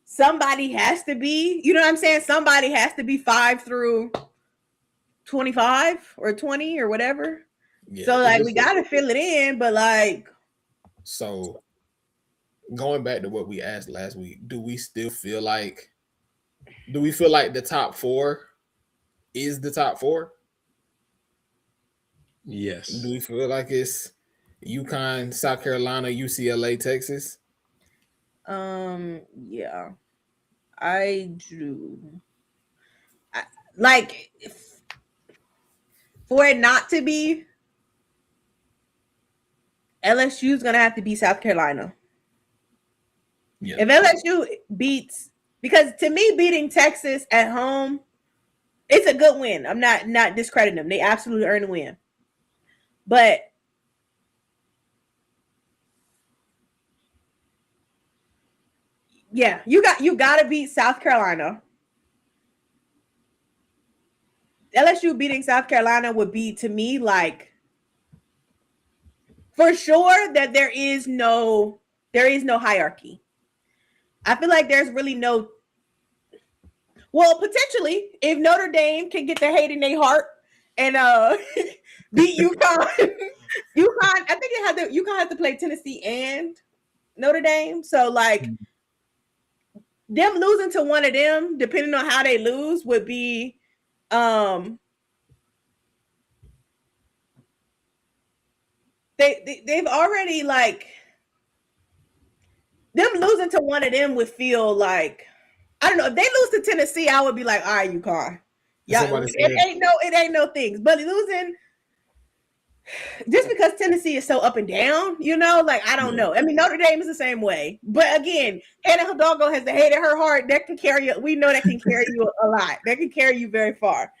somebody has to be, you know what I'm saying? Somebody has to be 5 through 25 or 20 or whatever. Yeah, so like we gotta fill it in, but like so going back to what we asked last week, do we feel like the top 4 is the top 4? Yes. Do we feel like it's UConn, South Carolina, UCLA, Texas? Yeah, I do. Like for it not to be, LSU is gonna have to be South Carolina. Yeah. If LSU beats, because to me, beating Texas at home, it's a good win. I'm not discrediting them. They absolutely earned a win. But yeah, you got to beat South Carolina. LSU beating South Carolina would be, to me, like for sure that there is no hierarchy. I feel like there's really no. Well, potentially, if Notre Dame can get the hate in their heart and beat UConn, I think UConn had to play Tennessee and Notre Dame. So like them losing to one of them, depending on how they lose, would be they've already like them losing to one of them would feel like, I don't know, if they lose to Tennessee, I would be like, all right, UConn. Yeah, it ain't no things. But losing just because Tennessee is so up and down, you know, like I don't know. I mean, Notre Dame is the same way. But again, Hannah Hidalgo has the hate in her heart. That can carry you. We know that can carry you a lot. That can carry you very far.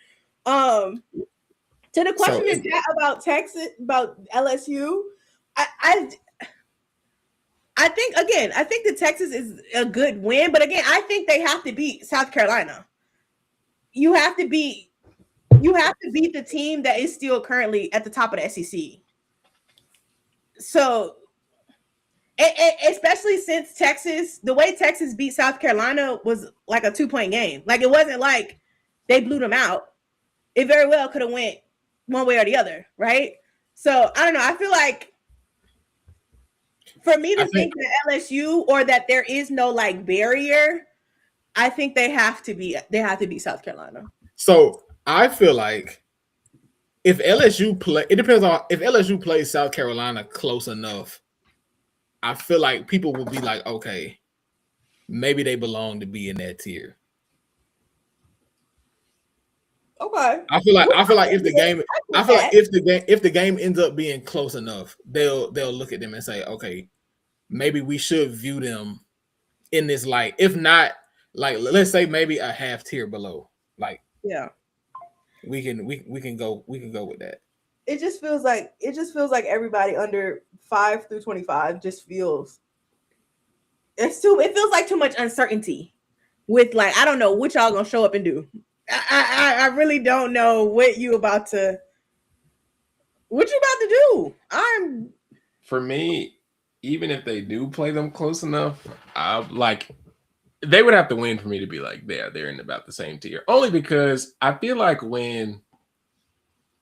To the question about Texas, about LSU, I think the Texas is a good win, but again, I think they have to beat South Carolina. You have to beat the team that is still currently at the top of the SEC. So, especially since Texas, the way Texas beat South Carolina was like a 2-point game. Like it wasn't like they blew them out. it very well could have went one way or the other, right? So I don't know. I feel like for me to think that LSU or that there is no like barrier, I think they have to be South Carolina. So I feel like if LSU play, it depends on if LSU plays South Carolina close enough. I feel like people will be like, okay, maybe they belong to be in that tier. Okay. I feel like if the game ends up being close enough, they'll look at them and say, okay, maybe we should view them in this light. If not, like let's say maybe a half tier below. Like yeah, we can go with that. It just feels like everybody under 5 through 25 just feels it feels like too much uncertainty with like I don't know what y'all gonna show up and do. I really don't know what you about to do. For me, even if they do play them close enough, they would have to win for me to be like, they're in about the same tier. Only because I feel like when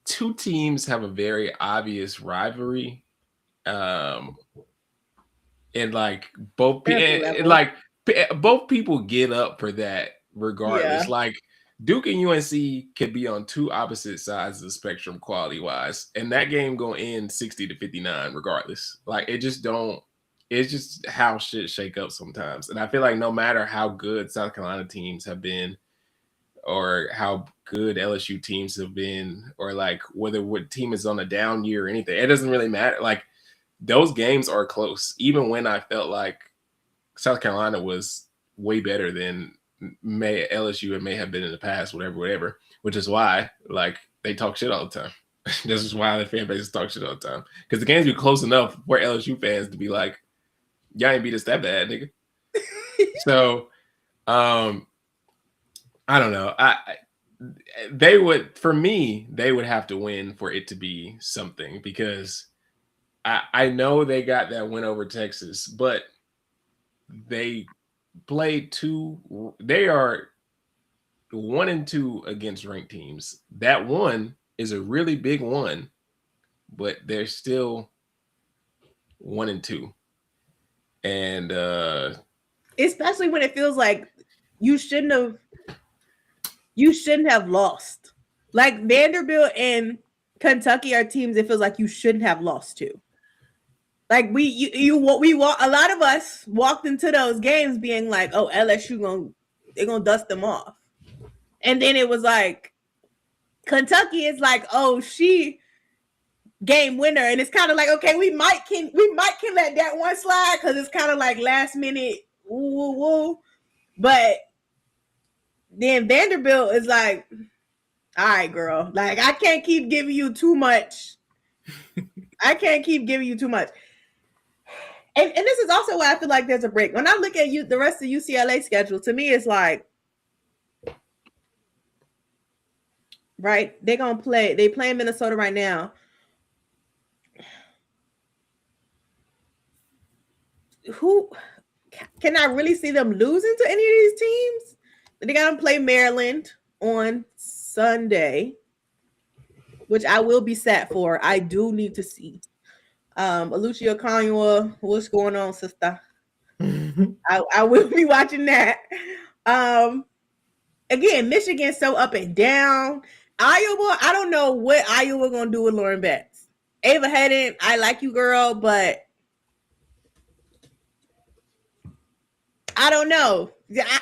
two teams have a very obvious rivalry, and like both people get up for that regardless. Yeah. Like Duke and UNC could be on two opposite sides of the spectrum quality wise, and that game gonna end 60-59 regardless. Like it's just how shit shake up sometimes. And I feel like no matter how good South Carolina teams have been, or how good LSU teams have been, or like whether what team is on a down year or anything, it doesn't really matter. Like those games are close, even when I felt like South Carolina was way better than LSU may have been in the past, whatever, which is why like they talk shit all the time. This is why the fan bases talk shit all the time, because the games be close enough for LSU fans to be like, y'all ain't beat us that bad, nigga. So I don't know. They would have to win for it to be something, because I know they got that win over Texas, but they played they are 1-2 against ranked teams. That one is a really big one, but they're still 1-2. And especially when it feels like you shouldn't have lost. Like Vanderbilt and Kentucky are teams it feels like you shouldn't have lost to. Like a lot of us walked into those games being like, oh, LSU they're gonna dust them off. And then it was like Kentucky is like, oh, she game winner. And it's kind of like, okay, we might can let that one slide because it's kind of like last minute woo. But then Vanderbilt is like, all right, girl, like I can't keep giving you too much. And this is also why I feel like there's a break. When I look at the rest of UCLA schedule, to me, it's like, right, they play in Minnesota right now. Who can I really see them losing to any of these teams? They got to play Maryland on Sunday, which I will be sad for. I do need to see. Alucia Kanywa, what's going on, sister? I will be watching that. Again, Michigan's so up and down. Iowa, I don't know what Iowa gonna do with Lauren Betts. Ava Hedden, I like you, girl, but I don't know.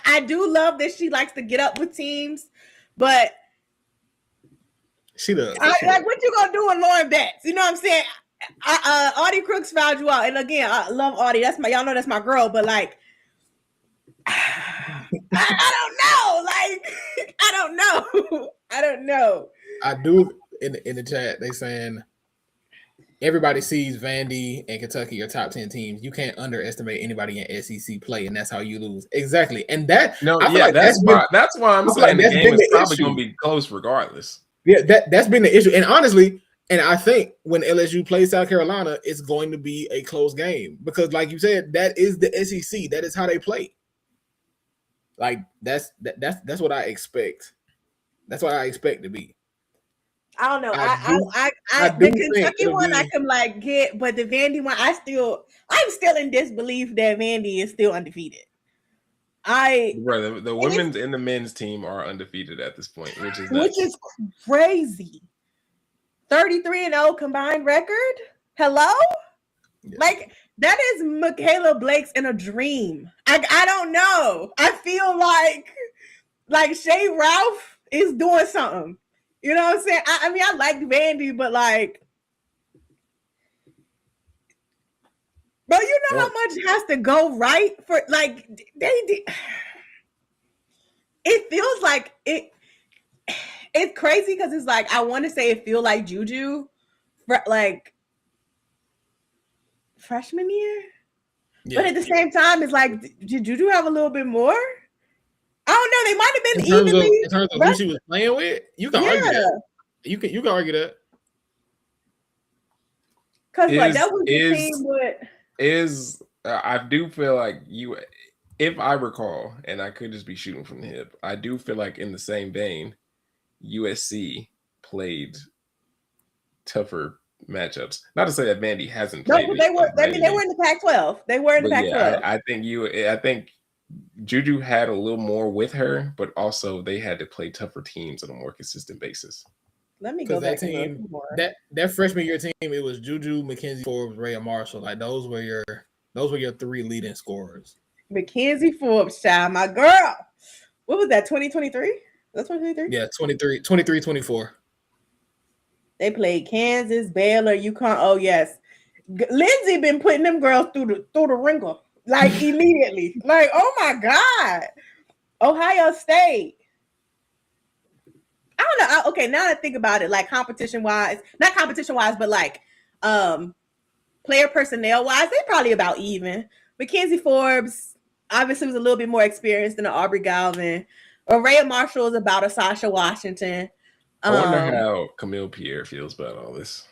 I do love that she likes to get up with teams, but she does. Like, what you gonna do with Lauren Betts? You know what I'm saying? Audie Crooks found you out, and again, I love Audie. Y'all know that's my girl, but like, I don't know. Like, I don't know. I do in the chat. They saying everybody sees Vandy and Kentucky are top 10 teams. You can't underestimate anybody in SEC play, and that's how you lose. Exactly, and that's why I'm saying the game is probably going to be close regardless. Yeah, that's been the issue, and honestly. And I think when LSU plays South Carolina, it's going to be a close game because, like you said, that is the SEC. That is how they play. Like that's what I expect. That's what I expect to be. I don't know. I The do think Kentucky it'll one I be. can like get, but the Vandy one, I'm still in disbelief that Vandy is still undefeated. Brother, the women's and the men's team are undefeated at this point, which is which nuts. is crazy. 33-0 combined record. Hello, Yeah. like that is Michaela Blake's in a dream. I don't know. I feel like Shay Ralph is doing something. You know what I'm saying? I mean, I like Vandy, but like, bro, you know how much has to go right for like they. It feels like it. It's crazy because it's like I want to say it feel like Juju, like freshman year, but at the same time, it's like did Juju have a little bit more? I don't know. They might have been in terms of who she was playing with. You can argue that. You can argue that. Because like that was the team with. I do feel like you, if I recall, and I could just be shooting from the hip, I do feel like in the same vein, USC played tougher matchups. Not to say that Vandy hasn't played. No, but they were. I mean, they were in the Pac-12. They were in the Pac-12. Yeah, I think Juju had a little more with her, but also they had to play tougher teams on a more consistent basis. Let me go back that team. That freshman year team, it was Juju, Mackenzie Forbes, Rhea Marshall. Like those were your three leading scorers. Mackenzie Forbes, child, my girl. What was that? 2023? That's 2023. Yeah, 23-24. They played Kansas, Baylor, UConn. Oh yes, Lindsay been putting them girls through the ringer like immediately. Like, oh my god, Ohio State. I don't know. Okay, now that I think about it, like not competition wise, but like player personnel wise, they probably about even. Mackenzie Forbes obviously was a little bit more experienced than Aubrey Galvin. Rhea Marshall is about a Sasha Washington. I wonder how Camille Pierre feels about all this.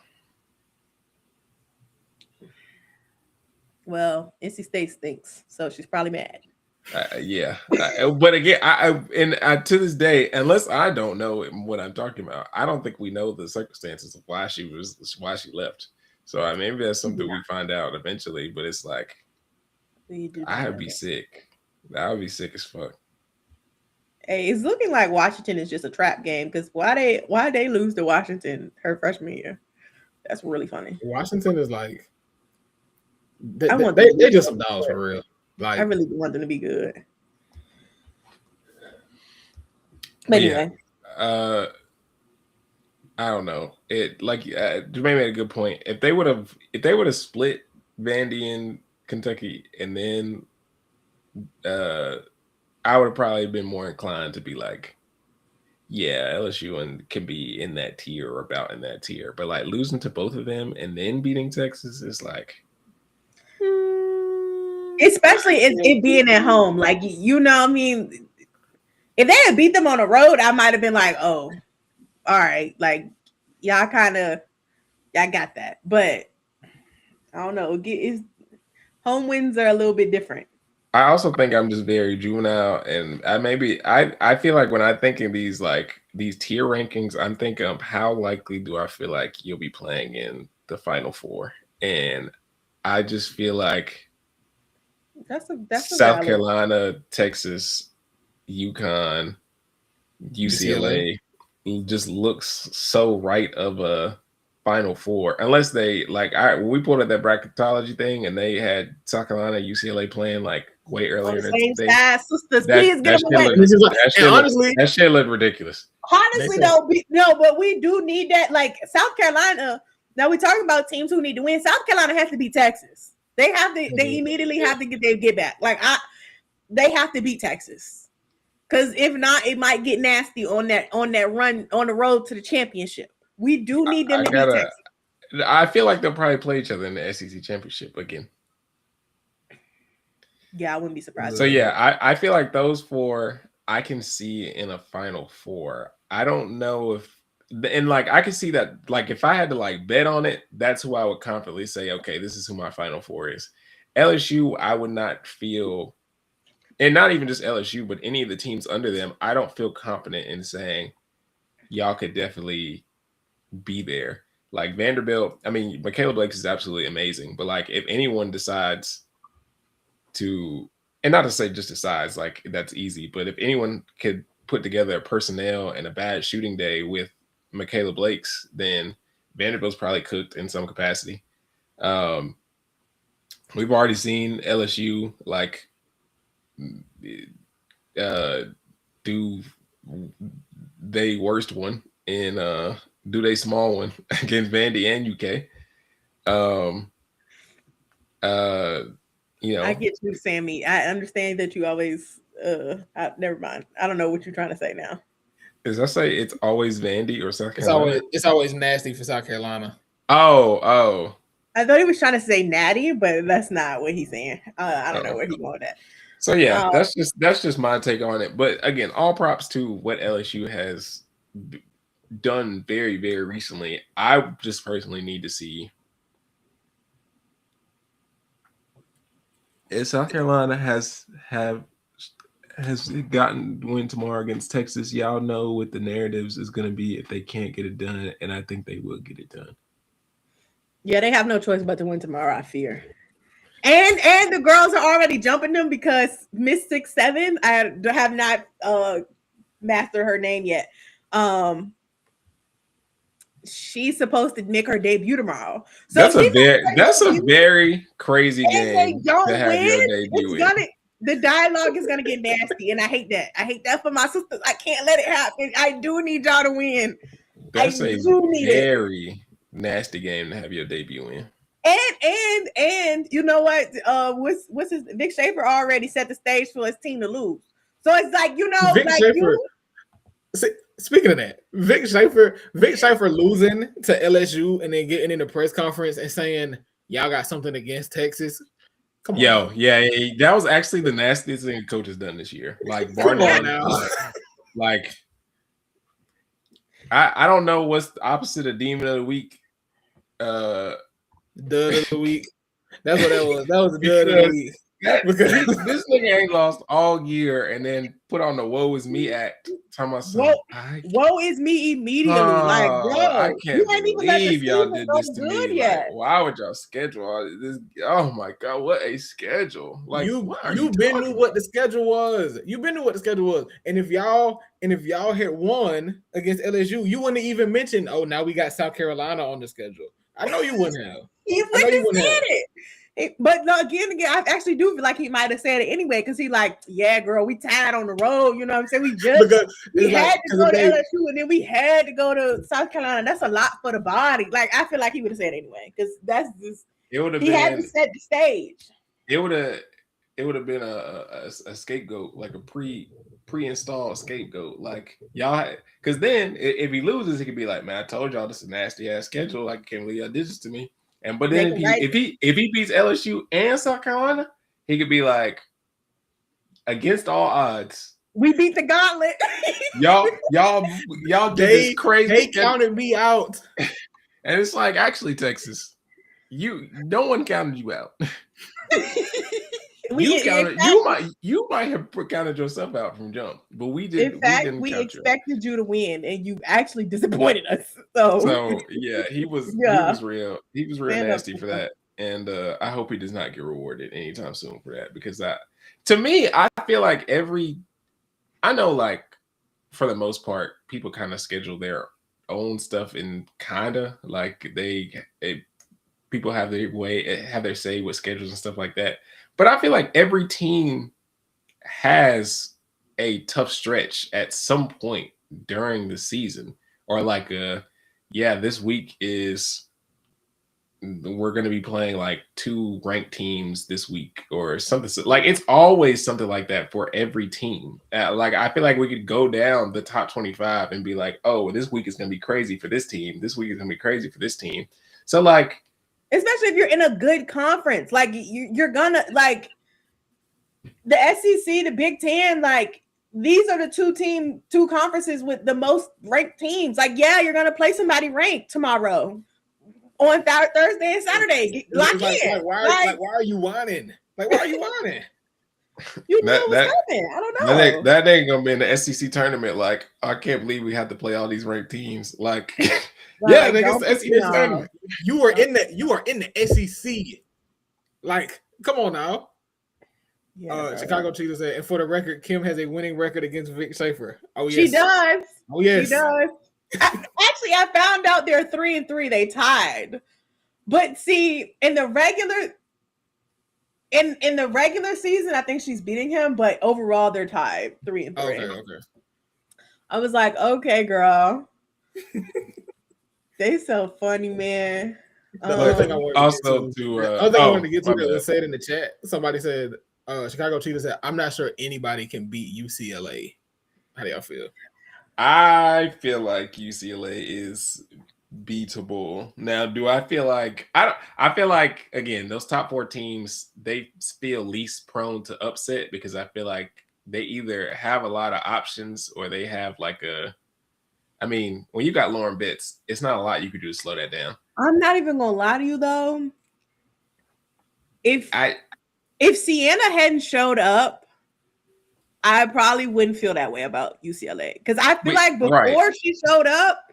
Well, NC State stinks, so she's probably mad. Yeah, but again, to this day, unless I don't know what I'm talking about, I don't think we know the circumstances of why she left. So maybe that's something we find out eventually. But it's like, I would be sick. I would be sick as fuck. Hey, it's looking like Washington is just a trap game because why they lose to Washington her freshman year? That's really funny. Washington is like they just some dogs for real. Like I really want them to be good. But anyway, I don't know. It like Jermaine made a good point. If they would have split Vandy and Kentucky, and then I would have probably been more inclined to be like, yeah, LSU can be in that tier or about in that tier. But like losing to both of them and then beating Texas is like, especially it being at home. Like, you know what I mean? If they had beat them on the road, I might have been like, oh, all right. Like, y'all got that. But I don't know. Home wins are a little bit different. I also think I'm just very juvenile, and I feel like when I think of these tier rankings, I'm thinking of how likely do I feel like you'll be playing in the Final Four, and I just feel like that's South Carolina, Texas, UConn, UCLA just looks so right of a Final Four, unless they we pulled up that bracketology thing and they had South Carolina, UCLA playing like way earlier than that shit looked ridiculous. Honestly, but we do need that. Like South Carolina. Now we're talking about teams who need to win. South Carolina has to beat Texas. They have to. They immediately have to get back. They have to beat Texas, because if not, it might get nasty on that run on the road to the championship. We do need them to beat Texas. I feel like they'll probably play each other in the SEC championship again. Yeah, I wouldn't be surprised. So yeah, I feel like those four I can see in a Final Four. I don't know I can see that if I had to bet on it, that's who I would confidently say, okay, this is who my Final Four is. LSU, I would not feel, and not even just LSU, but any of the teams under them, I don't feel confident in saying y'all could definitely be there. Like Vanderbilt, I mean, Michaela Blake is absolutely amazing, but like if anyone decides to, and not to say just decides, like that's easy, but if anyone could put together a personnel and a bad shooting day with Michaela Blake's, then Vanderbilt's probably cooked in some capacity. We've already seen LSU like do they worst one and do they small one against Vandy and UK. You know, I get you, Sammy. I understand that you always never mind. I don't know what you're trying to say now. As I say, it's always Vandy or South Carolina. It's always nasty for South Carolina. Oh. I thought he was trying to say natty, but that's not what he's saying. I don't know where he's going with that. So yeah, that's just my take on it. But again, all props to what LSU has done very, very recently. I just personally need to see if South Carolina has gotten win tomorrow against Texas. Y'all know what the narratives is going to be if they can't get it done, and I think they will get it done. Yeah, they have no choice but to win tomorrow, I fear. And the girls are already jumping them because Miss 6'7", I have not mastered her name yet. She's supposed to make her debut tomorrow. So that's a very crazy game to have your debut in. The dialogue is gonna get nasty, and I hate that. I hate that for my sisters. I can't let it happen. I do need y'all to win. That's a very nasty game to have your debut in. And you know what? What's his Vic Schaefer already set the stage for his team to lose. So it's like, you know, Vic Schaefer. Speaking of that, Vic Schaefer losing to LSU and then getting in the press conference and saying y'all got something against Texas. Come on. Yeah, that was actually the nastiest thing the coach has done this year. Like Barnett, like I don't know what's the opposite of demon of the week. Dud of the week. That's what that was. That was the dud of the week. Because this nigga ain't lost all year and then put on the woe is me act. Talking about woe is me immediately. Like, bro, I can't believe y'all did this to me. Like, why would y'all schedule all this? Oh my god, what a schedule! Like you been knew what the schedule was. You been knew what the schedule was. And if y'all had won against LSU, you wouldn't even mention, oh, now we got South Carolina on the schedule. I know you wouldn't have. You wouldn't have said it. But no, again, I actually do feel like he might have said it anyway, because he like, yeah, girl, we tied on the road. You know what I'm saying? We had to go to LSU, and then we had to go to South Carolina. That's a lot for the body. Like, I feel like he would have said it anyway, because that's just had to set the stage. It would have been a scapegoat, like a pre-installed scapegoat. Like y'all, because then if he loses, he could be like, man, I told y'all this is a nasty ass schedule. Like, I can't believe y'all did this to me. But then if he beats LSU and South Carolina, he could be like, against all odds, we beat the gauntlet. y'all did this crazy. They counted me out, and it's like, actually, Texas, no one counted you out. You might have counted yourself out from jump, but we didn't. In fact, we expected you to win, and you actually disappointed us. So yeah, he was real nasty for that, and I hope he does not get rewarded anytime soon for that, because to me, I feel like I know, like, for the most part, people kind of schedule their own stuff, and kind of like people have their say with schedules and stuff like that. But I feel like every team has a tough stretch at some point during the season, or like this week we're going to be playing like 2 ranked teams this week or something. Like, it's always something like that for every team. Like, I feel like we could go down the top 25 and be like, oh, this week is going to be crazy for this team. This week is going to be crazy for this team. So, like, especially if you're in a good conference, like you're gonna, like, the SEC, the Big Ten, like, these are the two conferences with the most ranked teams. Like, yeah, you're gonna play somebody ranked tomorrow on Thursday and Saturday. Lock in. Why are you whining? Like, why are you whining? You knew That it was that coming. I don't know. that ain't gonna be in the SEC tournament. Like, I can't believe we have to play all these ranked teams. Like, But, Yeah, like, nigga, don't it's piss me SEC off. tournament. You are in the SEC. Like, come on now. Yeah, Chicago Cheetah said, and for the record, Kim has a winning record against Vic Schaefer. Oh yes, she does. Oh yes, She does. Actually, I found out they're 3-3. They tied. But see, in the regular season, I think she's beating him. But overall, they're tied 3-3. Okay. I was like, okay, girl. They so funny, man. The other thing I wanted to get to that was said in the chat. Somebody said, Chicago Cheetah said, I'm not sure anybody can beat UCLA. How do y'all feel? I feel like UCLA is beatable. Now, do I feel like I feel like, again, those top 4 teams, they feel least prone to upset because I feel like they either have a lot of options or they have like I mean, when you got Lauren Betts, it's not a lot you could do to slow that down. I'm not even gonna lie to you though. If Sienna hadn't showed up, I probably wouldn't feel that way about UCLA. Because I feel like before she showed up,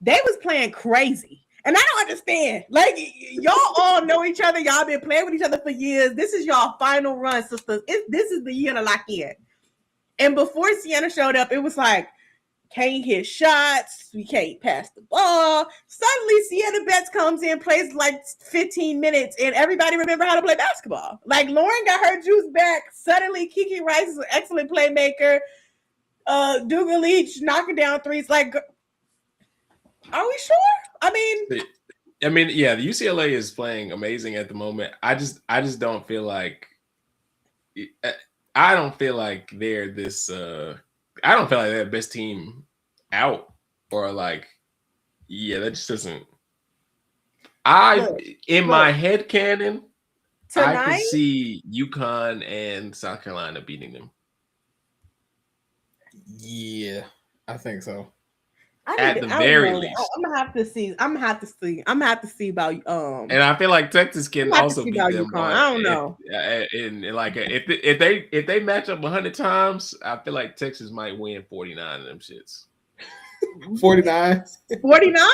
they was playing crazy. And I don't understand. Like, y'all all know each other. Y'all been playing with each other for years. This is y'all final run, sisters. This is the year to lock in. And before Sienna showed up, it was like, can't hit shots. We can't pass the ball. Suddenly, Sienna Betts comes in, plays like 15 minutes, and everybody remember how to play basketball. Like, Lauren got her juice back. Suddenly, Kiki Rice is an excellent playmaker. Duga Leach knocking down threes. Like, are we sure? I mean, yeah, the UCLA is playing amazing at the moment. I just don't feel like they're this. I don't feel like they're the best team out, or like, yeah, that just doesn't. My head canon, I could see UConn and South Carolina beating them. Yeah, I think so. At the very least, I'm gonna have to see. I'm gonna have to see about And I feel like Texas can also beat them. I don't know. And like, if they match up 100 times, I feel like Texas might win 49 of them shits. 49. 49.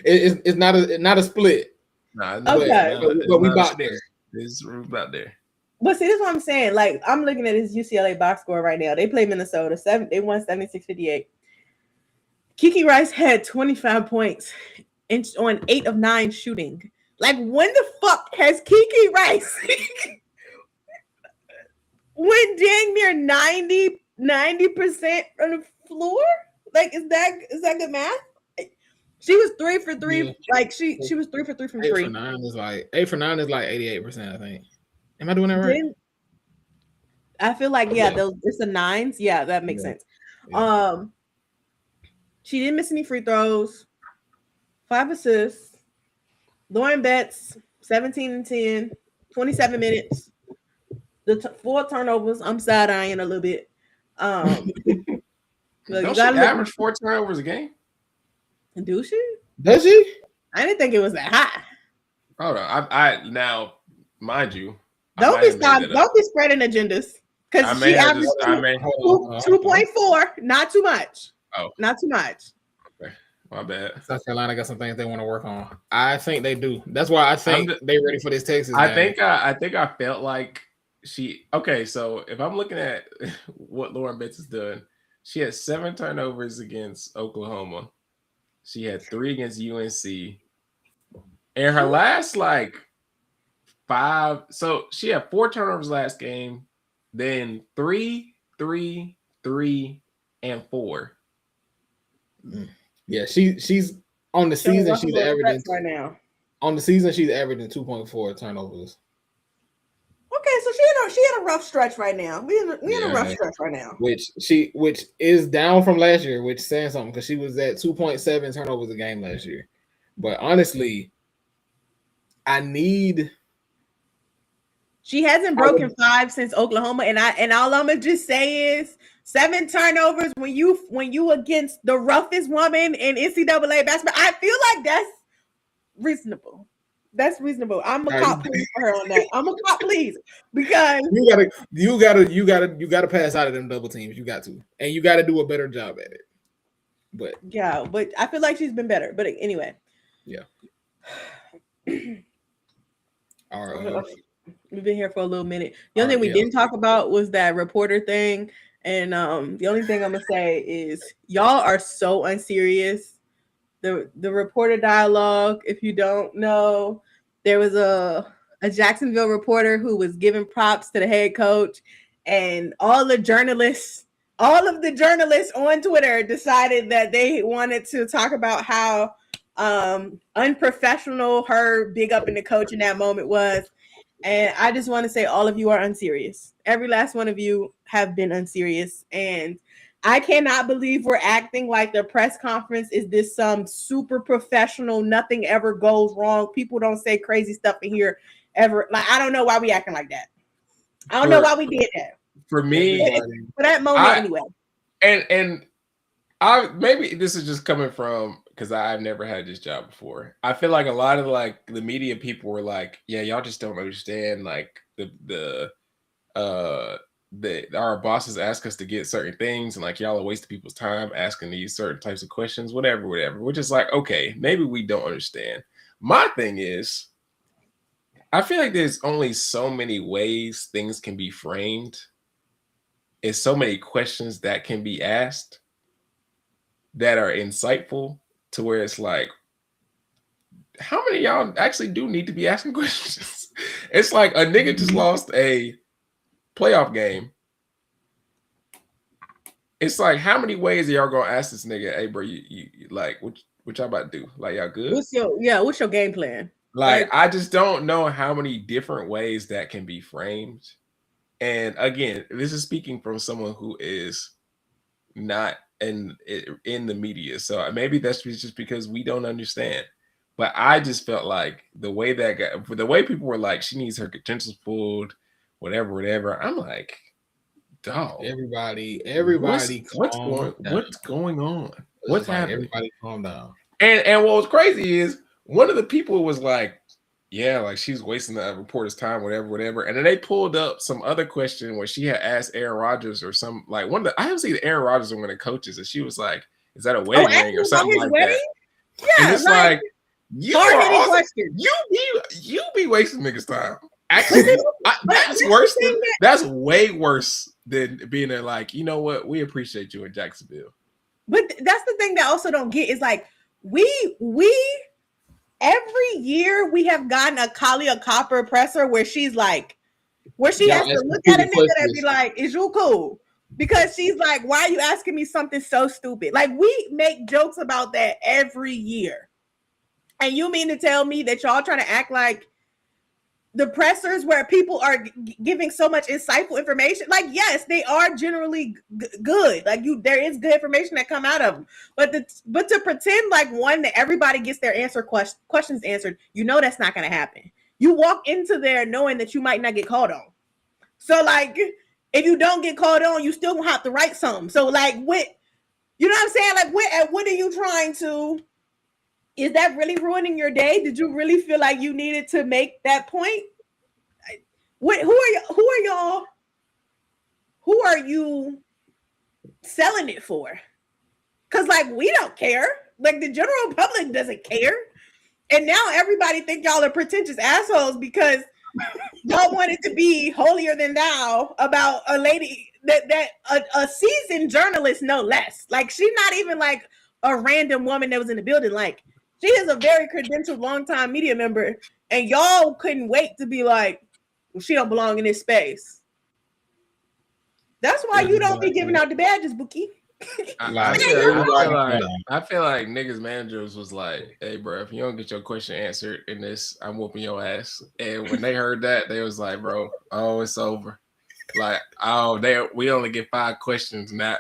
It's not a split. Nah, okay, but we about there. It's about there. But see, this is what I'm saying. Like, I'm looking at this UCLA box score right now. They play Minnesota. They won 76-58. Kiki Rice had 25 points on 8 of 9 shooting. Like, when the fuck has Kiki Rice went dang near 90% on the floor? Like, is that good math? She was 3 for 3. Yeah. Like, she was 3 for 3 from 3. 8 for 9 is like 88%, I think. Am I doing that right? I feel like, it's the 9s. Yeah, that makes sense. Yeah. She didn't miss any free throws. 5 assists. Lauren Betts, 17 and 10, 27 minutes. The 4 turnovers. I'm side-eyeing a little bit. Don't she average 4 turnovers a game? Do she? Does she? I didn't think it was that high. Hold on. I now, mind you, don't be spreading agendas. Because she averaged 2.4, not too much. Oh, not too much. Okay. My bad. South Carolina got some things they want to work on. I think they do. That's why I think they're ready for this Texas game. I think I felt like so if I'm looking at what Lauren Betts has done, she had 7 turnovers against Oklahoma. She had 3 against UNC. And her last 5, so she had 4 turnovers last game, then 3, 3, 3, and 4. Yeah, she's on the season. She's averaging right now. On the season, she's averaging 2.4 turnovers. Okay, so she had a rough stretch right now. We in a rough stretch right now. Which is down from last year, which is saying something because she was at 2.7 turnovers a game last year. But honestly, she hasn't broken 5 since Oklahoma, and all I'm gonna just say is 7 turnovers when you against the roughest woman in NCAA basketball. I feel like that's reasonable. That's reasonable. I'm a cop please for her on that. I'm a cop please because you gotta pass out of them double teams. You got to, and you got to do a better job at it. But yeah, but I feel like she's been better. But anyway, yeah. We've been here for a little minute. The only thing we didn't talk about was that reporter thing. And the only thing I'm gonna say is y'all are so unserious. The reporter dialogue, if you don't know, there was a Jacksonville reporter who was giving props to the head coach, and all of the journalists on Twitter decided that they wanted to talk about how unprofessional her big up in the coach in that moment was. And I just want to say all of you are unserious. Every last one of you have been unserious. And I cannot believe we're acting like the press conference is this some super professional, nothing ever goes wrong. People don't say crazy stuff in here ever. Like, I don't know why we acting like that. I don't know why we did that. For me, for that moment anyway. And I maybe this is just coming from because I've never had this job before. I feel like a lot of like the media people were like, yeah, y'all just don't understand like our bosses ask us to get certain things and like y'all are wasting people's time asking these certain types of questions, whatever. We're just like, okay, maybe we don't understand. My thing is, I feel like there's only so many ways things can be framed. It's so many questions that can be asked that are insightful to where it's like, how many of y'all actually do need to be asking questions? It's like a nigga just lost a playoff game. It's like, how many ways are y'all gonna ask this nigga, hey bro, you like what y'all about to do? Like, y'all good? What's your game plan? Like, I just don't know how many different ways that can be framed. And again, this is speaking from someone who is not in the media. So maybe that's just because we don't understand. But I just felt like the way people were like, she needs her credentials pulled, whatever. I'm like, dog. Everybody, what's going on? What's happening? Everybody calm down. And what was crazy is one of the people was like, yeah, like she's wasting the reporter's time, whatever. And then they pulled up some other question where she had asked Aaron Rodgers or some like one of the I haven't seen Aaron Rodgers one of the coaches, and she was like, is that a wedding ring or something like that? Yeah, and it's like you are awesome. You be wasting niggas' time. Actually, that's worse than that's way worse than being there like, you know what, we appreciate you in Jacksonville. But that's the thing that I also don't get is like we every year we have gotten a Kalia Copper presser where she has to look at a nigga and be like, is you cool? Because she's like, why are you asking me something so stupid? Like, we make jokes about that every year. And you mean to tell me that y'all trying to act like the pressers where people are giving so much insightful information? Like, yes, they are generally good. Like, there is good information that come out of them. But to pretend like that everybody gets their questions answered, that's not going to happen. You walk into there knowing that you might not get called on. So, like, if you don't get called on, you still gonna have to write something. So, like, what I'm saying? Like, what are you trying to? Is that really ruining your day? Did you really feel like you needed to make that point? Who are y'all? Who are you selling it for? Because, like, we don't care. Like, the general public doesn't care. And now everybody think y'all are pretentious assholes because y'all wanted to be holier than thou about a lady that a seasoned journalist, no less. Like, she's not even like a random woman that was in the building. Like, she is a very credentialed, longtime media member, and y'all couldn't wait to be like, well, she don't belong in this space. That's why you don't be giving out the badges, Bookie. I feel like niggas managers was like, hey bro, if you don't get your question answered in this, I'm whooping your ass. And when they heard that, they was like, bro, it's over. Like, we only get 5 questions, and now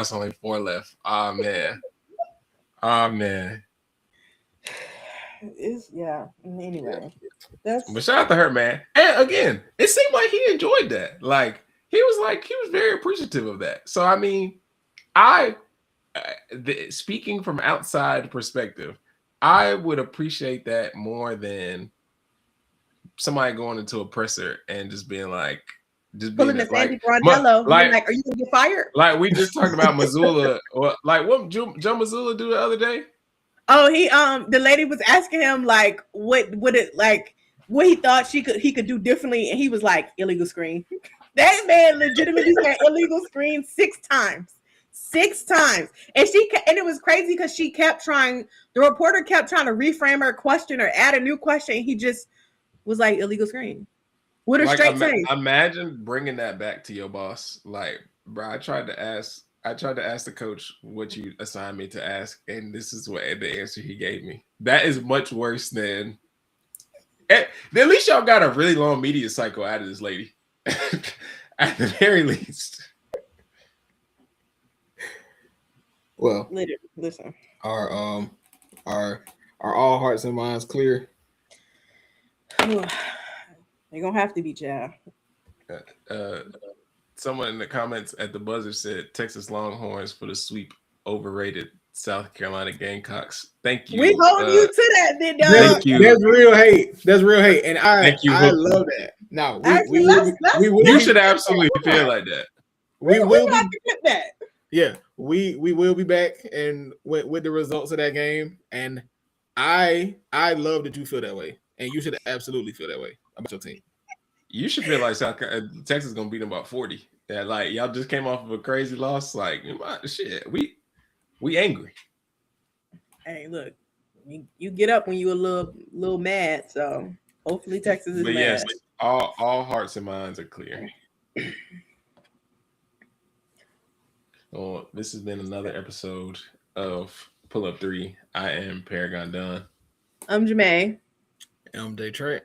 it's only 4 left. Oh man. Anyway, but shout out to her, man. And again, it seemed like he enjoyed that. Like, he was very appreciative of that. So I mean, speaking from outside perspective, I would appreciate that more than somebody going into a presser and just being like, Pulling the Sandy Brondello, like, are you gonna get fired? Like we just talked about Missoula, or like what Joe Missoula do the other day? Oh, he the lady was asking him like what he thought he could do differently, and he was like, illegal screen. That man legitimately said illegal screen 6 times. 6 times. And it was crazy because the reporter kept trying to reframe her question or add a new question, and he just was like, illegal screen. With a straight face. Imagine bringing that back to your boss. Like, bro, I tried to ask the coach what you assigned me to ask, and this is what the answer he gave me. That is much worse than. At least y'all got a really long media cycle out of this lady. At the very least. Well, listen. Are all hearts and minds clear? They're gonna have to be, child. Someone in the comments at the buzzer said Texas Longhorns for the sweep, overrated South Carolina Gamecocks. Thank you. We hold you to that, then, dog. Thank you. That's real hate. That's real hate, and I love that. Now you should absolutely feel like that. We will have to get that. Yeah, we will be back and with the results of that game, and I love that you feel that way, and you should absolutely feel that way about your team. You should feel like Texas is gonna beat them about 40. That like y'all just came off of a crazy loss. Like shit, we angry. Hey, look, you get up when you a little mad. So hopefully Texas is mad. Yes, all hearts and minds are clear. Well, this has been another episode of Pull Up 3. I am Paragon Dunn. I'm Jamae. I'm Day Trent.